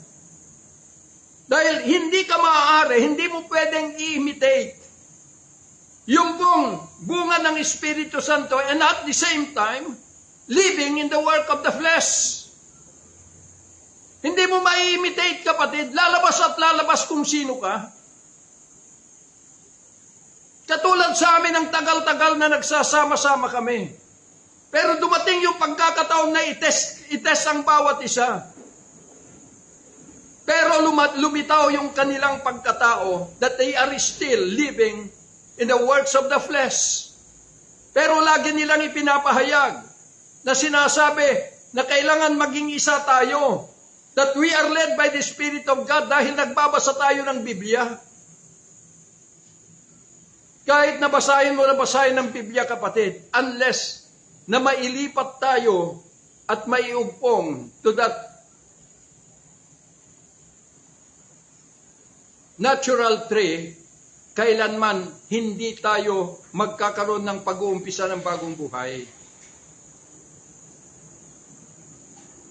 B: Dahil hindi ka maaari, hindi mo pwedeng i-imitate yung bunga ng Espiritu Santo and at the same time, living in the work of the flesh. Hindi mo mai-imitate, kapatid. Lalabas at lalabas kung sino ka. Katulad sa amin ang tagal-tagal na nagsasama-sama kami. Pero dumating yung pagkakataon na itest ang bawat isa. Pero lumitaw yung kanilang pagkatao that they are still living in the works of the flesh. Pero lagi nilang ipinapahayag na sinasabi na kailangan maging isa tayo. That we are led by the Spirit of God dahil nagbabasa tayo ng Biblia. Kahit nabasahin mo ng Biblia, kapatid, unless na mailipat tayo at maiugpong to that natural tree, kailanman hindi tayo magkakaroon ng pag-uumpisa ng bagong buhay.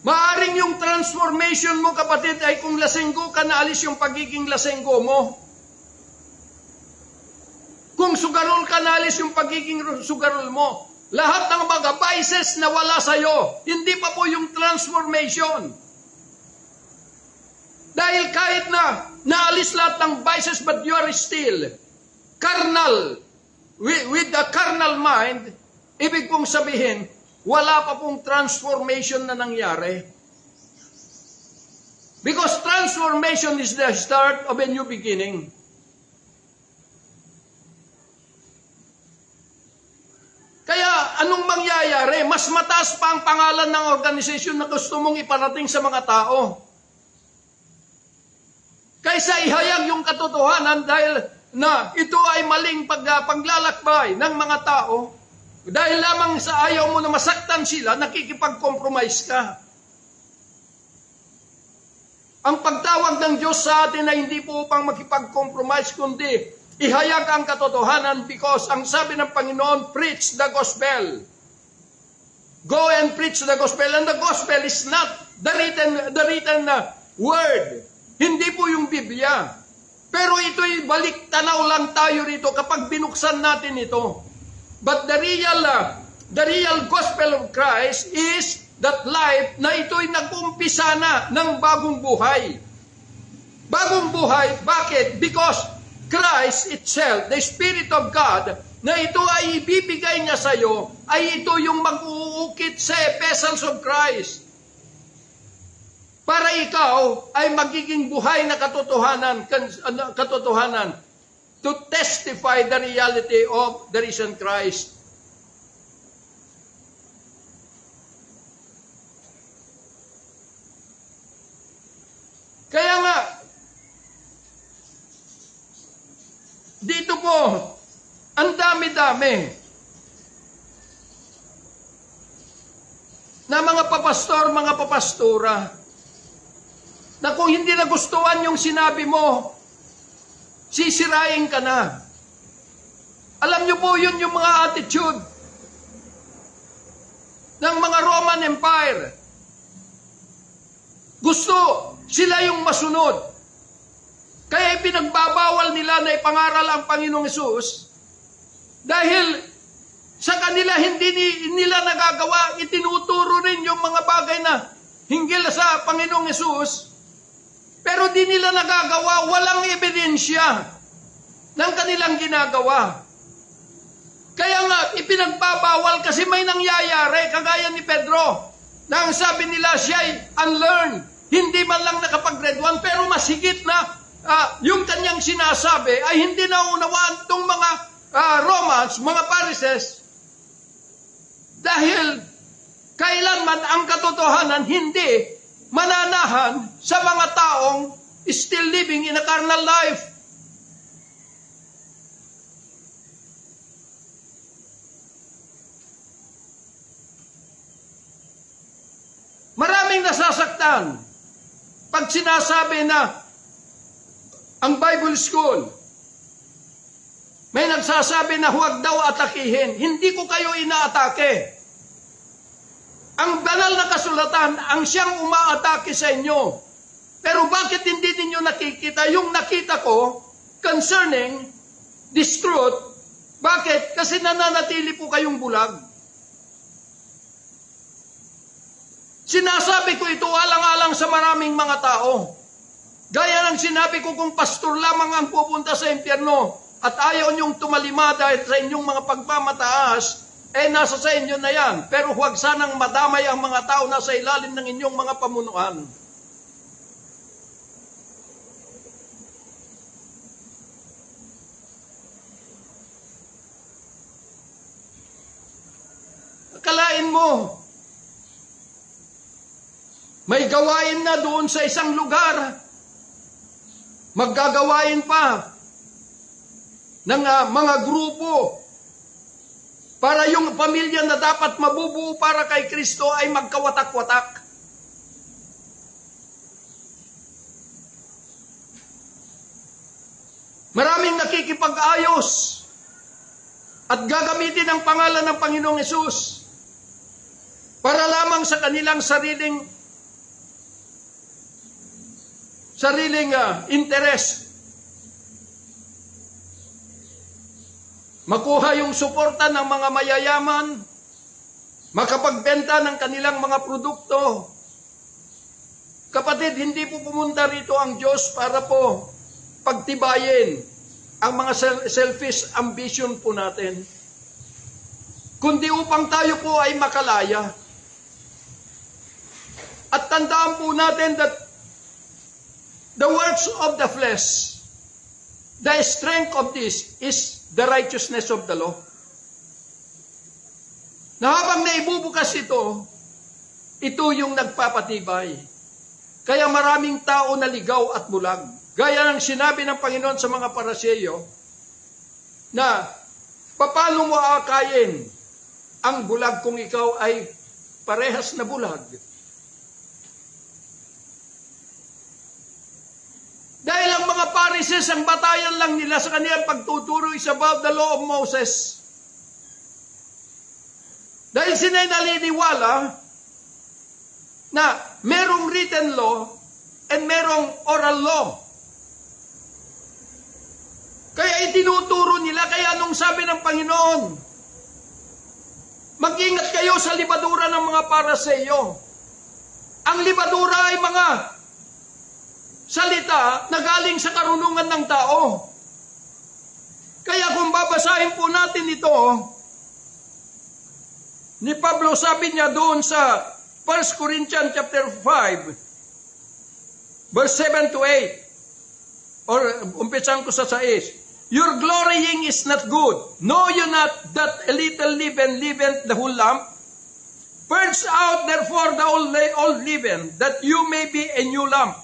B: Maaring yung transformation mo, kapatid, ay kung lasenggo ka, naalis yung pagiging lasenggo mo. Kung sugarol ka, naalis yung pagiging sugarol mo. Lahat ng mga vices na wala sa'yo, hindi pa po yung transformation. Dahil kahit na naalis lahat ng vices, but you are still carnal, with the carnal mind, ibig pong sabihin, wala pa pong transformation na nangyari. Because transformation is the start of a new beginning. Kaya anong mangyayari? Mas mataas pa ang pangalan ng organisasyon na gusto mong iparating sa mga tao. Kaysa ihayag yung katotohanan dahil na ito ay maling paglalakbay ng mga tao. Dahil lamang sa ayaw mo na masaktan sila, nakikipag-compromise ka. Ang pagtawag ng Diyos sa atin ay hindi po upang makipag-compromise, kundi ihayag ang katotohanan because ang sabi ng Panginoon, preach the gospel. Go and preach the gospel. And the gospel is not the written word. Hindi po yung Biblia. Pero ito'y balik tanaw lang tayo rito kapag binuksan natin ito. But the real gospel of Christ is that life na ito'y nag-umpisa na ng bagong buhay. Bagong buhay, bakit? Because Christ itself, the Spirit of God, na ito ay ibibigay niya sa iyo, ay ito yung mag-uukit sa epistles of Christ. Para ikaw ay magiging buhay na katotohanan to testify the reality of the risen Christ. Kaya nga, dito po, ang dami-dami na mga papastor, mga papastura, na kung hindi nagustuhan yung sinabi mo, sisirain ka na. Alam niyo po, yun yung mga attitude ng mga Roman Empire. Gusto sila yung masunod. Kaya ipinagbabawal nila na ipangaral ang Panginoong Hesus dahil sa kanila hindi nila nagagawa, itinuturo rin yung mga bagay na hinggil sa Panginoong Hesus, pero di nila nagagawa, walang ebidensya ng kanilang ginagawa. Kaya nga, ipinagbabawal kasi may nangyayari, kagaya ni Pedro. na ang sabi nila siya'y unlearned, hindi man lang nakapag-grade 1, pero masigit na yung kanyang sinasabi ay hindi naunawaan itong mga Romans, mga Pharisees, dahil kailanman ang katotohanan hindi mananahan sa mga taong still living in a carnal life. Maraming nasasaktan pag sinasabi na ang Bible School, may nagsasabi na huwag daw atakihin. Hindi ko kayo inaatake. Ang banal na kasulatan, ang siyang umaatake sa inyo. Pero bakit hindi ninyo nakikita? Yung nakita ko concerning this truth, bakit? Kasi nananatili po kayong bulag. Sinasabi ko ito alang-alang sa maraming mga tao. Gaya ng sinabi ko, kung pastor lamang ang pupunta sa impyerno at ayaw niyong tumalima dahil sa inyong mga pagmamataas, nasa sa inyo na yan. Pero huwag sanang madamay ang mga tao na sa ilalim ng inyong mga pamunuan. Akalain mo, may gawain na doon sa isang lugar, maggagawain pa ng mga grupo para yung pamilya na dapat mabubuo para kay Kristo ay magkawatak-watak. Maraming nakikipag-ayos at gagamitin ang pangalan ng Panginoong Hesus para lamang sa kanilang sariling interes. Makuha yung suporta ng mga mayayaman, makapagbenta ng kanilang mga produkto. Kapatid, hindi po pumunta rito ang Diyos para po pagtibayin ang mga selfish ambition po natin, kundi upang tayo po ay makalaya. At tandaan po natin that the works of the flesh, the strength of this is the righteousness of the law. Na habang naibubukas ito yung nagpapatibay. Kaya maraming tao naligaw at bulag. Gaya ng sinabi ng Panginoon sa mga Paraseyo, na paano mo akayin ang bulag kung ikaw ay parehas na bulag? Dahil ang mga Pharisees, ang batayan lang nila sa kanilang pagtuturo is about the law of Moses. Dahil sila naniniwala na merong written law and merong oral law. Kaya itinuturo nila, kaya anong sabi ng Panginoon? Mag-ingat kayo sa libadura ng mga Paraseyo. Ang libadura ay mga salita na galing sa karunungan ng tao. Kaya kung babasahin po natin ito, ni Pablo sabi niya doon sa 1 Corinthians chapter 5, verse 7 to 8, or umpisan ko sa 6, your glorying is not good. Know you not that a little leaven leaveneth the whole lump? Purge out therefore the old leaven, that you may be a new lump,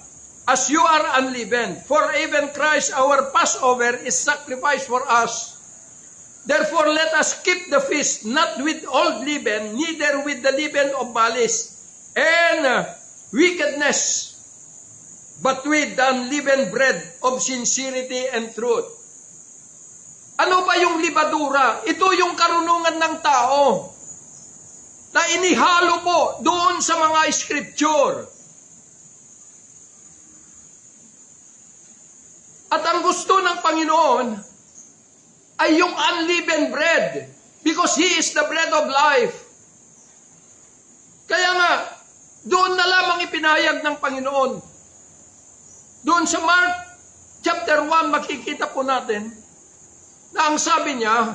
B: as you are unleavened. For even Christ our Passover is sacrificed for us. Therefore let us keep the feast, not with old leaven, neither with the leaven of malice and wickedness, but with the unleavened bread of sincerity and truth. Ano ba yung libadura? Ito yung karunungan ng tao na inihalo po doon sa mga scripture. At ang gusto ng Panginoon ay yung unleavened bread, because He is the bread of life. Kaya nga, doon na lamang ipinahayag ng Panginoon. Doon sa Mark chapter 1, makikita po natin na ang sabi niya,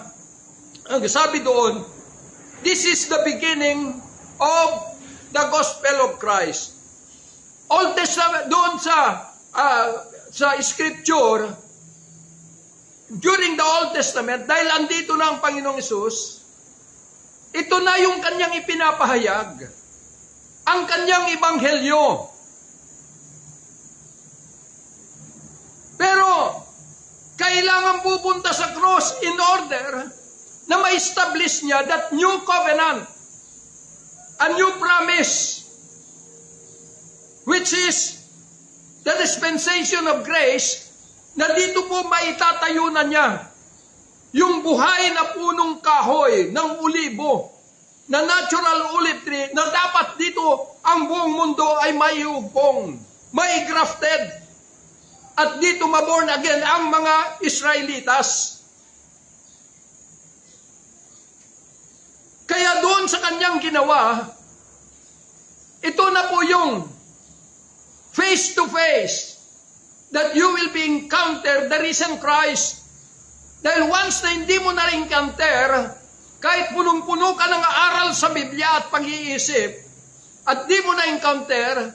B: ang sabi doon, this is the beginning of the gospel of Christ. Old Testament, doon sa scripture, during the Old Testament, dahil andito na ang Panginoong Hesus, ito na yung kanyang ipinapahayag. Ang kanyang ebanghelyo. Pero, kailangan pupunta sa cross in order na ma-establish niya that new covenant, a new promise, which is the dispensation of grace, na dito po maitatayo na niya yung buhay na punong kahoy ng ulibo, na natural olive tree, na dapat dito ang buong mundo ay maiugpong, mai-grafted, at dito maborn again ang mga Israelitas. Kaya doon sa kanyang ginawa, ito na po yung face to face that you will be encounter the risen Christ. Dahil once na hindi mo na encounter, kahit punong-puno ka ng aral sa Biblia at pag-iisip, at di mo na encounter,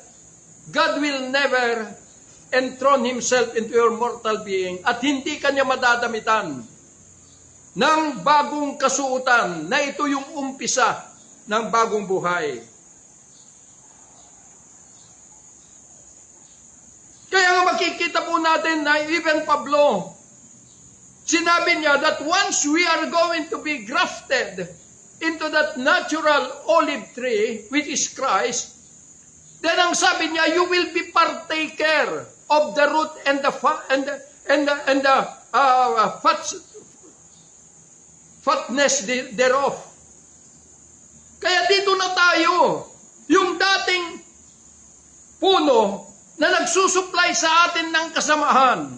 B: God will never enthrone Himself into your mortal being at hindi kanya madadamitan ng bagong kasuotan na ito yung umpisa ng bagong buhay. Kaya nga makikita po natin na even Pablo, sinabi niya that once we are going to be grafted into that natural olive tree, which is Christ, then ang sabi niya, you will be partaker of the root and the fatness thereof. Kaya dito na tayo, yung dating puno na nagsusupply sa atin ng kasamahan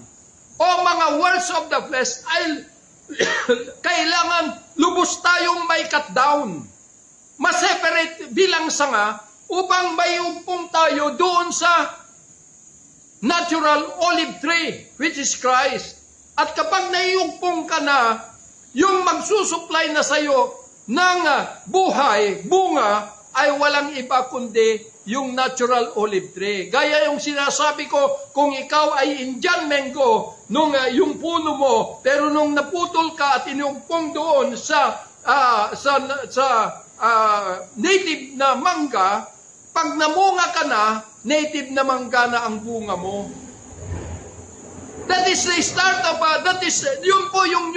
B: o mga works of the flesh ay kailangan lubos tayong may cut down, ma-separate bilang sanga upang may ugpong tayo doon sa natural olive tree, which is Christ. At kapag naiugpong ka na, yung magsusupply na sa'yo ng buhay, bunga, ay walang iba kundi yung natural olive tree. Gaya yung sinasabi ko, kung ikaw ay Indian mango, nung yung puno mo, pero nung naputol ka at inugpong doon sa native na mangga, pag namunga ka na, native na mangga na ang bunga mo. That is the start of, yun po yung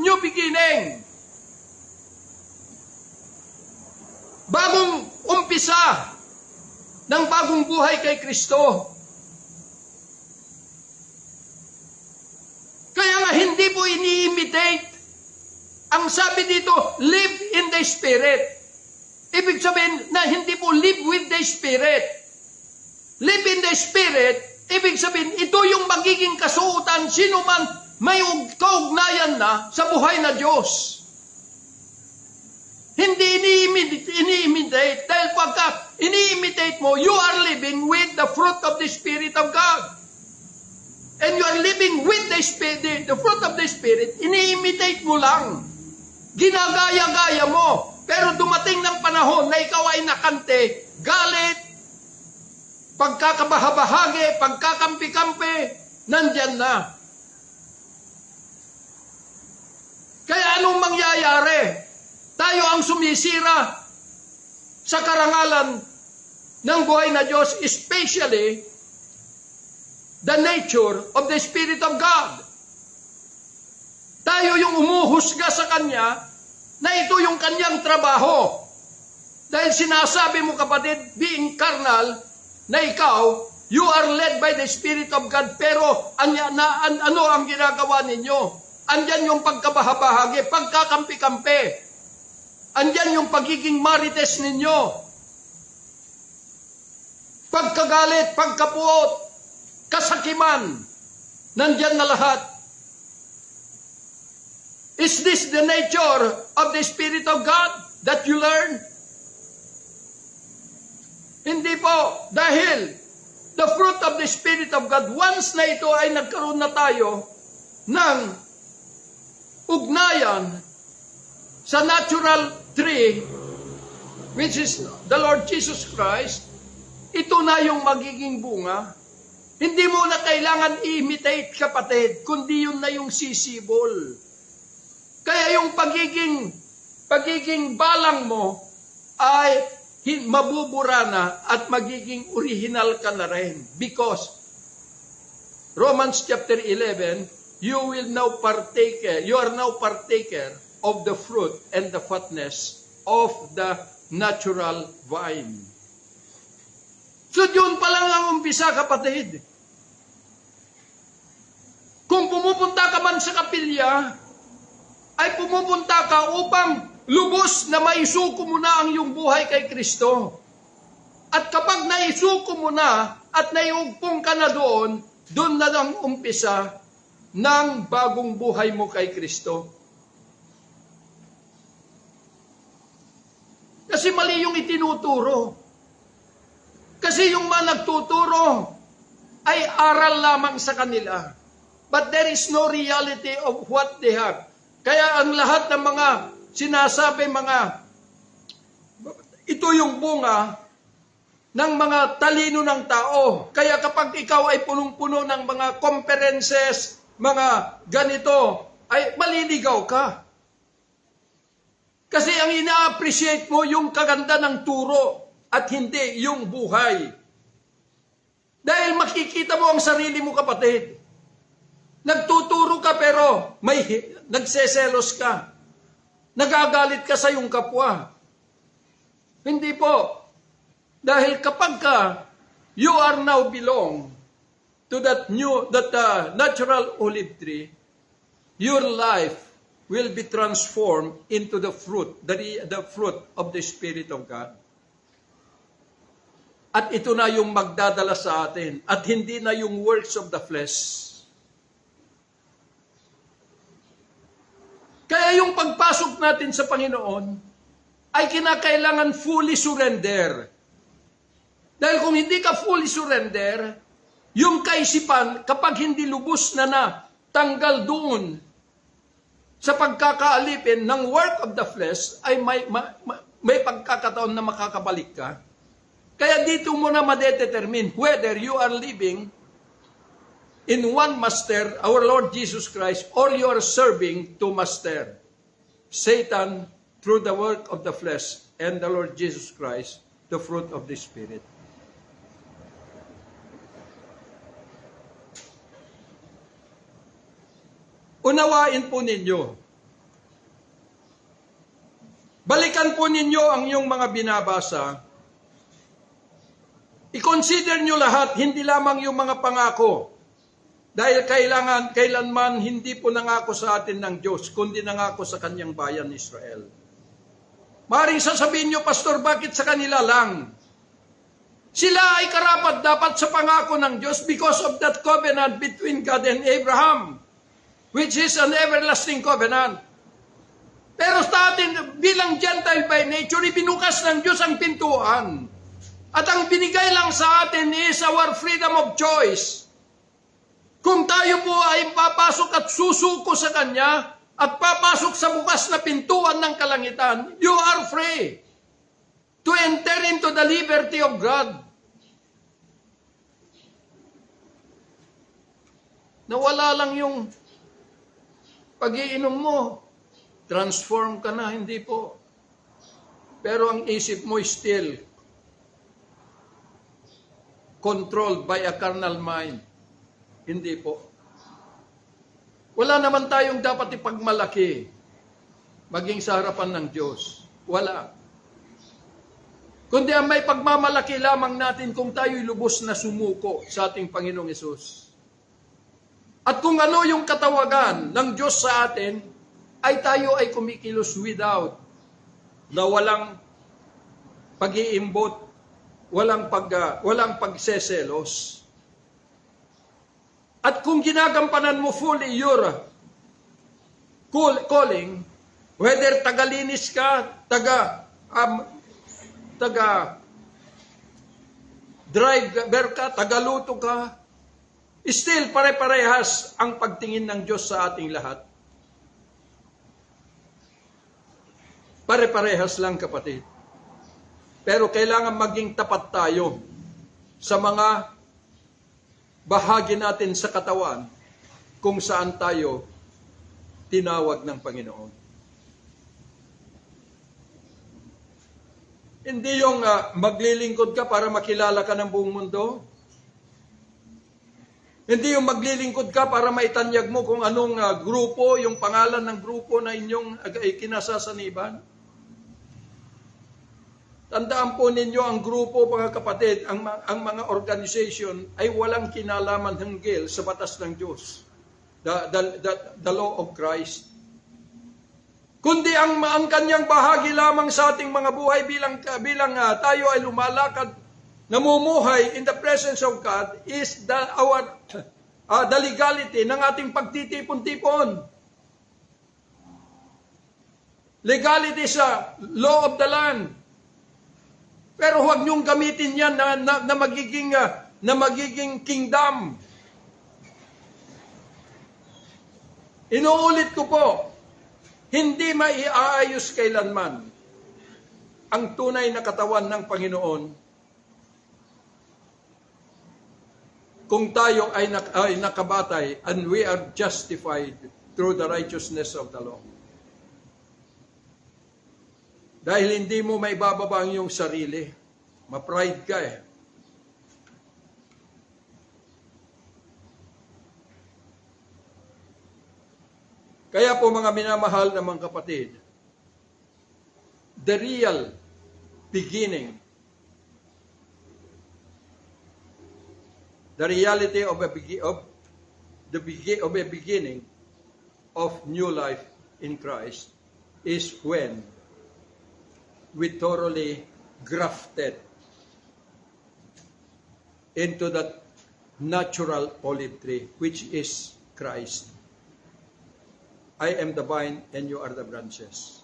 B: new beginning. Bagong umpisa ng bagong buhay kay Kristo. Kaya nga hindi po ini-imitate. Ang sabi dito, live in the Spirit. Ibig sabihin na hindi po live with the Spirit. Live in the Spirit, ibig sabihin, ito yung magiging kasuotan sino man may kaugnayan na sa buhay na Diyos. Hindi ini-imitate. Dahil pagka ini-imitate mo, you are living with the fruit of the Spirit of God. And you are living with the Spirit, the fruit of the Spirit, ini-imitate mo lang. Ginagaya-gaya mo. Pero dumating ng panahon na ikaw ay nakante, galit, pagkakabahabahagi, pagkakampi-kampi, nandyan na. Kaya anong mangyayari? Tayo ang sumisira sa karangalan ng buhay na Diyos, especially the nature of the Spirit of God. Tayo yung umuhusga sa Kanya na ito yung Kanyang trabaho. Dahil sinasabi mo, kapatid, being carnal, na ikaw, you are led by the Spirit of God, pero ano ang ginagawa ninyo? Andyan yung pagkabahabahagi, pagkakampi-kampi. Andyan yung pagiging marites ninyo. Pagkagalit, pagkapuot, kasakiman, nandyan na lahat. Is this the nature of the Spirit of God that you learn? Hindi po, dahil the fruit of the Spirit of God, once na ito ay nagkaroon na tayo ng ugnayan sa natural tree, which is the Lord Jesus Christ, ito na yung magiging bunga. Hindi mo na kailangan imitate, kapatid, kundi yun na yung sisibol. Kaya yung pagiging balang mo ay mabubura na at magiging original ka na rin. Because Romans chapter 11, you are now partaker of the fruit and the fatness of the natural vine. So yun pa lang ang umpisa, kapatid. Kung pumupunta ka man sa kapilya, ay pumupunta ka upang lubos na maisuko mo na ang iyong buhay kay Kristo. At kapag naisuko mo na at naiugpong ka na doon na ang umpisa ng bagong buhay mo kay Kristo. Kasi mali yung itinuturo. Kasi yung mga nagtuturo ay aral lamang sa kanila. But there is no reality of what they have. Kaya ang lahat ng mga sinasabi, ito yung bunga ng mga talino ng tao. Kaya kapag ikaw ay punong-puno ng mga conferences, mga ganito, ay maliligaw ka. Kasi ang ina-appreciate mo yung kaganda ng turo at hindi yung buhay. Dahil makikita mo ang sarili mo, kapatid. Nagtuturo ka pero nagseselos ka. Nagagalit ka sa iyong kapwa. Hindi po. Dahil kapag you are now belong to that natural olive tree, your life will be transformed into the fruit of the Spirit of God. At ito na yung magdadala sa atin. At hindi na yung works of the flesh. Kaya yung pagpasok natin sa Panginoon ay kinakailangan fully surrender. Dahil kung hindi ka fully surrender, yung kaisipan, kapag hindi lubos na tanggal doon sa pagkakaalipin ng work of the flesh, ay may pagkakataon na makakabalik ka. Kaya dito mo na madetermine whether you are living in one master, our Lord Jesus Christ, or you are serving two master, Satan through the work of the flesh, and the Lord Jesus Christ, the fruit of the Spirit. Unawain po ninyo. Balikan po ninyo ang iyong mga binabasa. I-consider nyo lahat, hindi lamang yung mga pangako. Dahil kailanman hindi po nangako sa atin ng Diyos, kundi nangako sa kanyang bayan Israel. Maring sasabihin nyo, Pastor, bakit sa kanila lang? Sila ay karapat dapat sa pangako ng Diyos because of that covenant between God and Abraham, which is an everlasting covenant. Pero sa atin, bilang Gentile by nature, ibinukas ng Diyos ang pintuan. At ang binigay lang sa atin is our freedom of choice. Kung tayo po ay papasok at susuko sa Kanya, at papasok sa bukas na pintuan ng kalangitan, you are free to enter into the liberty of God. Nawala lang yung pag-iinom mo, transform ka na, hindi po. Pero ang isip mo is still controlled by a carnal mind. Hindi po. Wala naman tayong dapat ipagmalaki maging sa harapan ng Diyos. Wala. Kundi ang may pagmamalaki lamang natin kung tayo'y lubos na sumuko sa ating Panginoong Hesus. At kung ano yung katawagan ng Diyos sa atin, ay tayo ay kumikilos without na walang pag-iimbot, walang pagseselos. At kung ginagampanan mo fully your calling, whether tagalinis ka, driver ka, tagaluto ka, still pare-parehas ang pagtingin ng Diyos sa ating lahat. Pare-parehas lang, kapatid. Pero kailangan maging tapat tayo sa mga bahagi natin sa katawan kung saan tayo tinawag ng Panginoon. Hindi yung maglilingkod ka para makilala ka ng buong mundo. Hindi yung maglilingkod ka para maitanyag mo kung anong grupo, yung pangalan ng grupo na inyong kinasasaniban. Tandaan po ninyo ang grupo, mga kapatid, ang mga organization ay walang kinalaman hinggil sa batas ng Diyos. The law of Christ. Kundi ang kanyang bahagi lamang sa ating mga buhay bilang tayo ay lumalakad, namumuhay in the presence of God is the legality ng ating pagtitipon-tipon. Legality sa law of the land. Pero huwag niyong gamitin yan na magiging kingdom. Inuulit ko po, hindi maiaayos kailanman ang tunay na katawan ng Panginoon kung tayo ay nakabatay and we are justified through the righteousness of the law. Dahil hindi mo maibababa ang iyong sarili, ma-pride ka eh. Kaya po mga minamahal na mga kapatid, the real beginning, the reality of a beginning of new life in Christ is when we thoroughly grafted into that natural olive tree, which is Christ. I am the vine and you are the branches.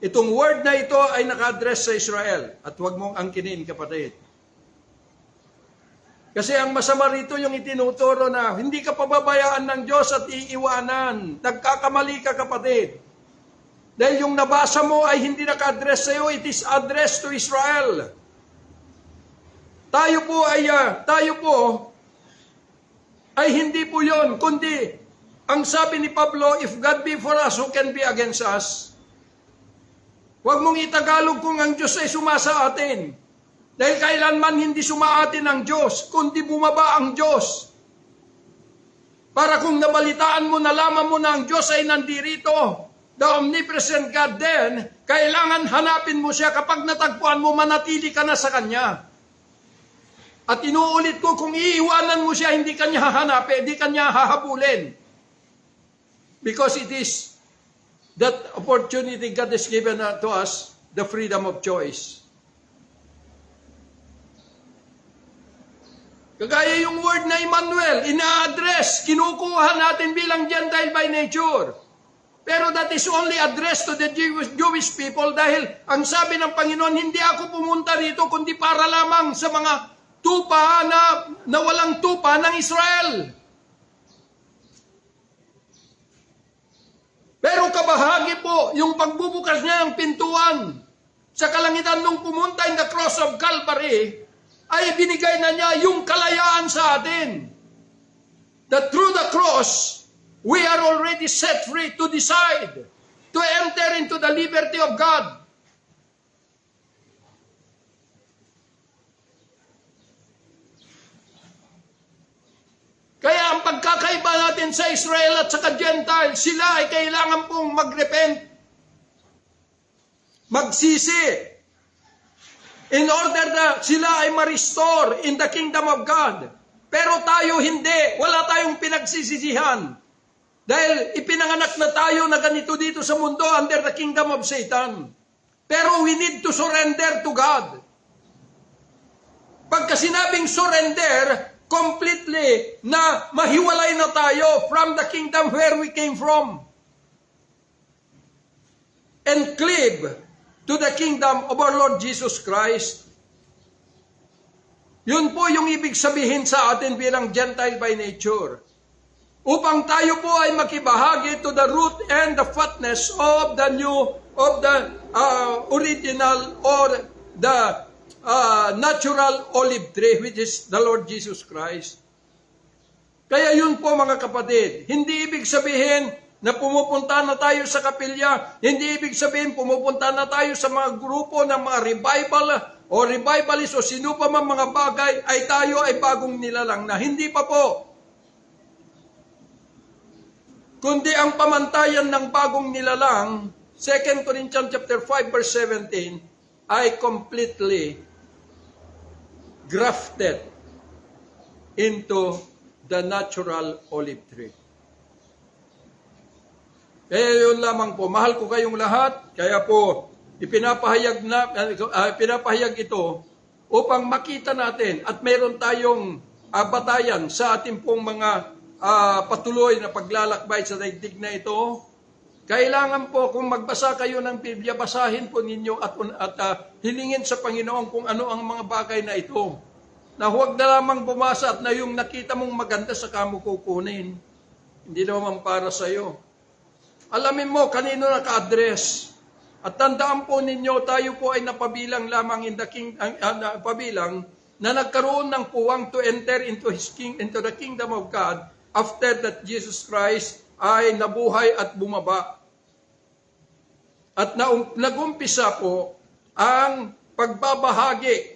B: Itong word na ito ay naka-address sa Israel at huwag mong angkinin, kapatid. Kasi ang masama rito yung itinuturo na hindi ka pababayaan ng Diyos at iiwanan. Nagkakamali ka, kapatid. Dahil yung nabasa mo ay hindi naka-address sa iyo, it is addressed to Israel. Tayo po ay hindi po yon, kundi ang sabi ni Pablo, if God be for us, who can be against us? Huwag mong itagalog kung ang Diyos ay sumasa atin. Dahil kailanman hindi sumaatin ang Diyos, kundi bumaba ang Diyos. Para kung nabalitaan mo, nalaman mo na ang Diyos ay nandirito, the omnipresent God, then, kailangan hanapin mo siya. Kapag natagpuan mo, manatili ka na sa Kanya. At inuulit ko, kung iiwanan mo siya, hindi Kanya hahanapin, hindi Kanya hahabulin. Because it is that opportunity God has given to us, the freedom of choice. Kagaya yung word na Emmanuel, ina-address, kinukuha natin bilang Gentile by nature. Pero that is only addressed to the Jewish people dahil ang sabi ng Panginoon, hindi ako pumunta rito kundi para lamang sa mga tupa na walang tupa ng Israel. Pero kabahagi po yung pagbubukas niya ng pintuan sa kalangitan nung pumunta in the cross of Calvary, ay binigay na niya yung kalayaan sa atin. That through the cross, we are already set free to decide, to enter into the liberty of God. Kaya ang pagkakaiba natin sa Israel at sa Gentile, sila ay kailangan pong mag-repent, magsisi, in order na sila ay ma-restore in the kingdom of God. Pero tayo hindi, wala tayong pinagsisisihan. Dahil ipinanganak na tayo na ganito dito sa mundo under the kingdom of Satan. Pero we need to surrender to God. Pagka sinabing surrender, completely na mahiwalay na tayo from the kingdom where we came from. And cleave to the kingdom of our Lord Jesus Christ. Yun po yung ibig sabihin sa atin bilang Gentile by nature. Upang tayo po ay makibahagi to the root and the fatness of the new of the original or the natural olive tree, which is the Lord Jesus Christ. Kaya yun po mga kapatid, hindi ibig sabihin na pumupunta na tayo sa kapilya, hindi ibig sabihin pumupunta na tayo sa mga grupo ng mga revival o revivalist o sino pa man mga bagay ay tayo ay bagong nilalang na. Hindi pa po. Kundi ang pamantayan ng bagong nilalang, 2 Corinthians chapter 5 verse 17, ay completely grafted into the natural olive tree. Kaya yun lamang po, mahal ko kayong lahat, kaya po ipinapahayag ito upang makita natin at meron tayong batayan sa ating pong mga patuloy na paglalakbay sa daigdig na ito. Kailangan po kung magbasa kayo ng Biblia, basahin po ninyo at hilingin sa Panginoon kung ano ang mga bagay na ito. Na huwag na lamang bumasa at na yung nakita mong maganda sa kamo kukunin. Hindi naman para sa iyo. Alamin mo kanino naka-address. At tandaan po ninyo, tayo po ay napabilang lamang napabilang na nagkaroon ng puwang to enter into the kingdom of God after that Jesus Christ ay nabuhay at bumaba. At nagumpisa po ang pagbabahagi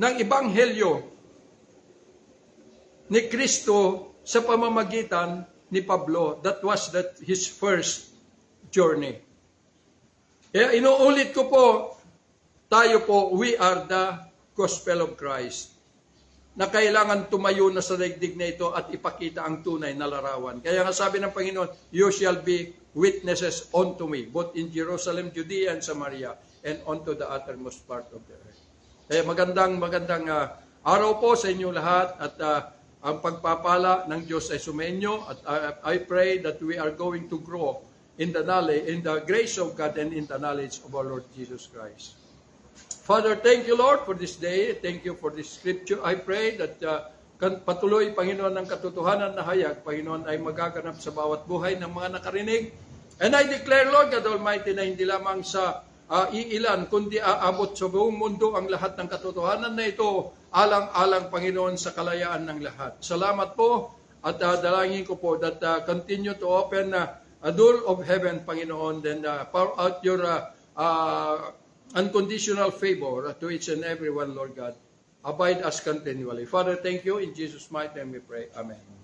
B: ng Ebanghelyo ni Kristo sa pamamagitan ni Pablo. That was his first journey. Kaya inuulit ko po, tayo po, we are the gospel of Christ, na kailangan tumayo na sa daigdig na ito at ipakita ang tunay na larawan. Kaya nga sabi ng Panginoon, you shall be witnesses unto me, both in Jerusalem, Judea, and Samaria, and unto the uttermost part of the earth. Kaya magandang araw po sa inyo lahat at ang pagpapala ng Diyos ay sumenyo at I pray that we are going to grow in the knowledge, in the grace of God and in the knowledge of our Lord Jesus Christ. Father, thank you, Lord, for this day. Thank you for this scripture. I pray that patuloy, Panginoon, ng katotohanan na hayag, Panginoon, ay magaganap sa bawat buhay ng mga nakarinig. And I declare, Lord God Almighty, na hindi lamang sa iilan, kundi aabot sa buong mundo ang lahat ng katotohanan na ito, alang-alang, Panginoon, sa kalayaan ng lahat. Salamat po at dalangin ko po that continue to open a door of heaven, Panginoon, then pour out your unconditional favor to each and every one, Lord God. Abide us continually. Father, thank you. In Jesus' mighty name we pray. Amen.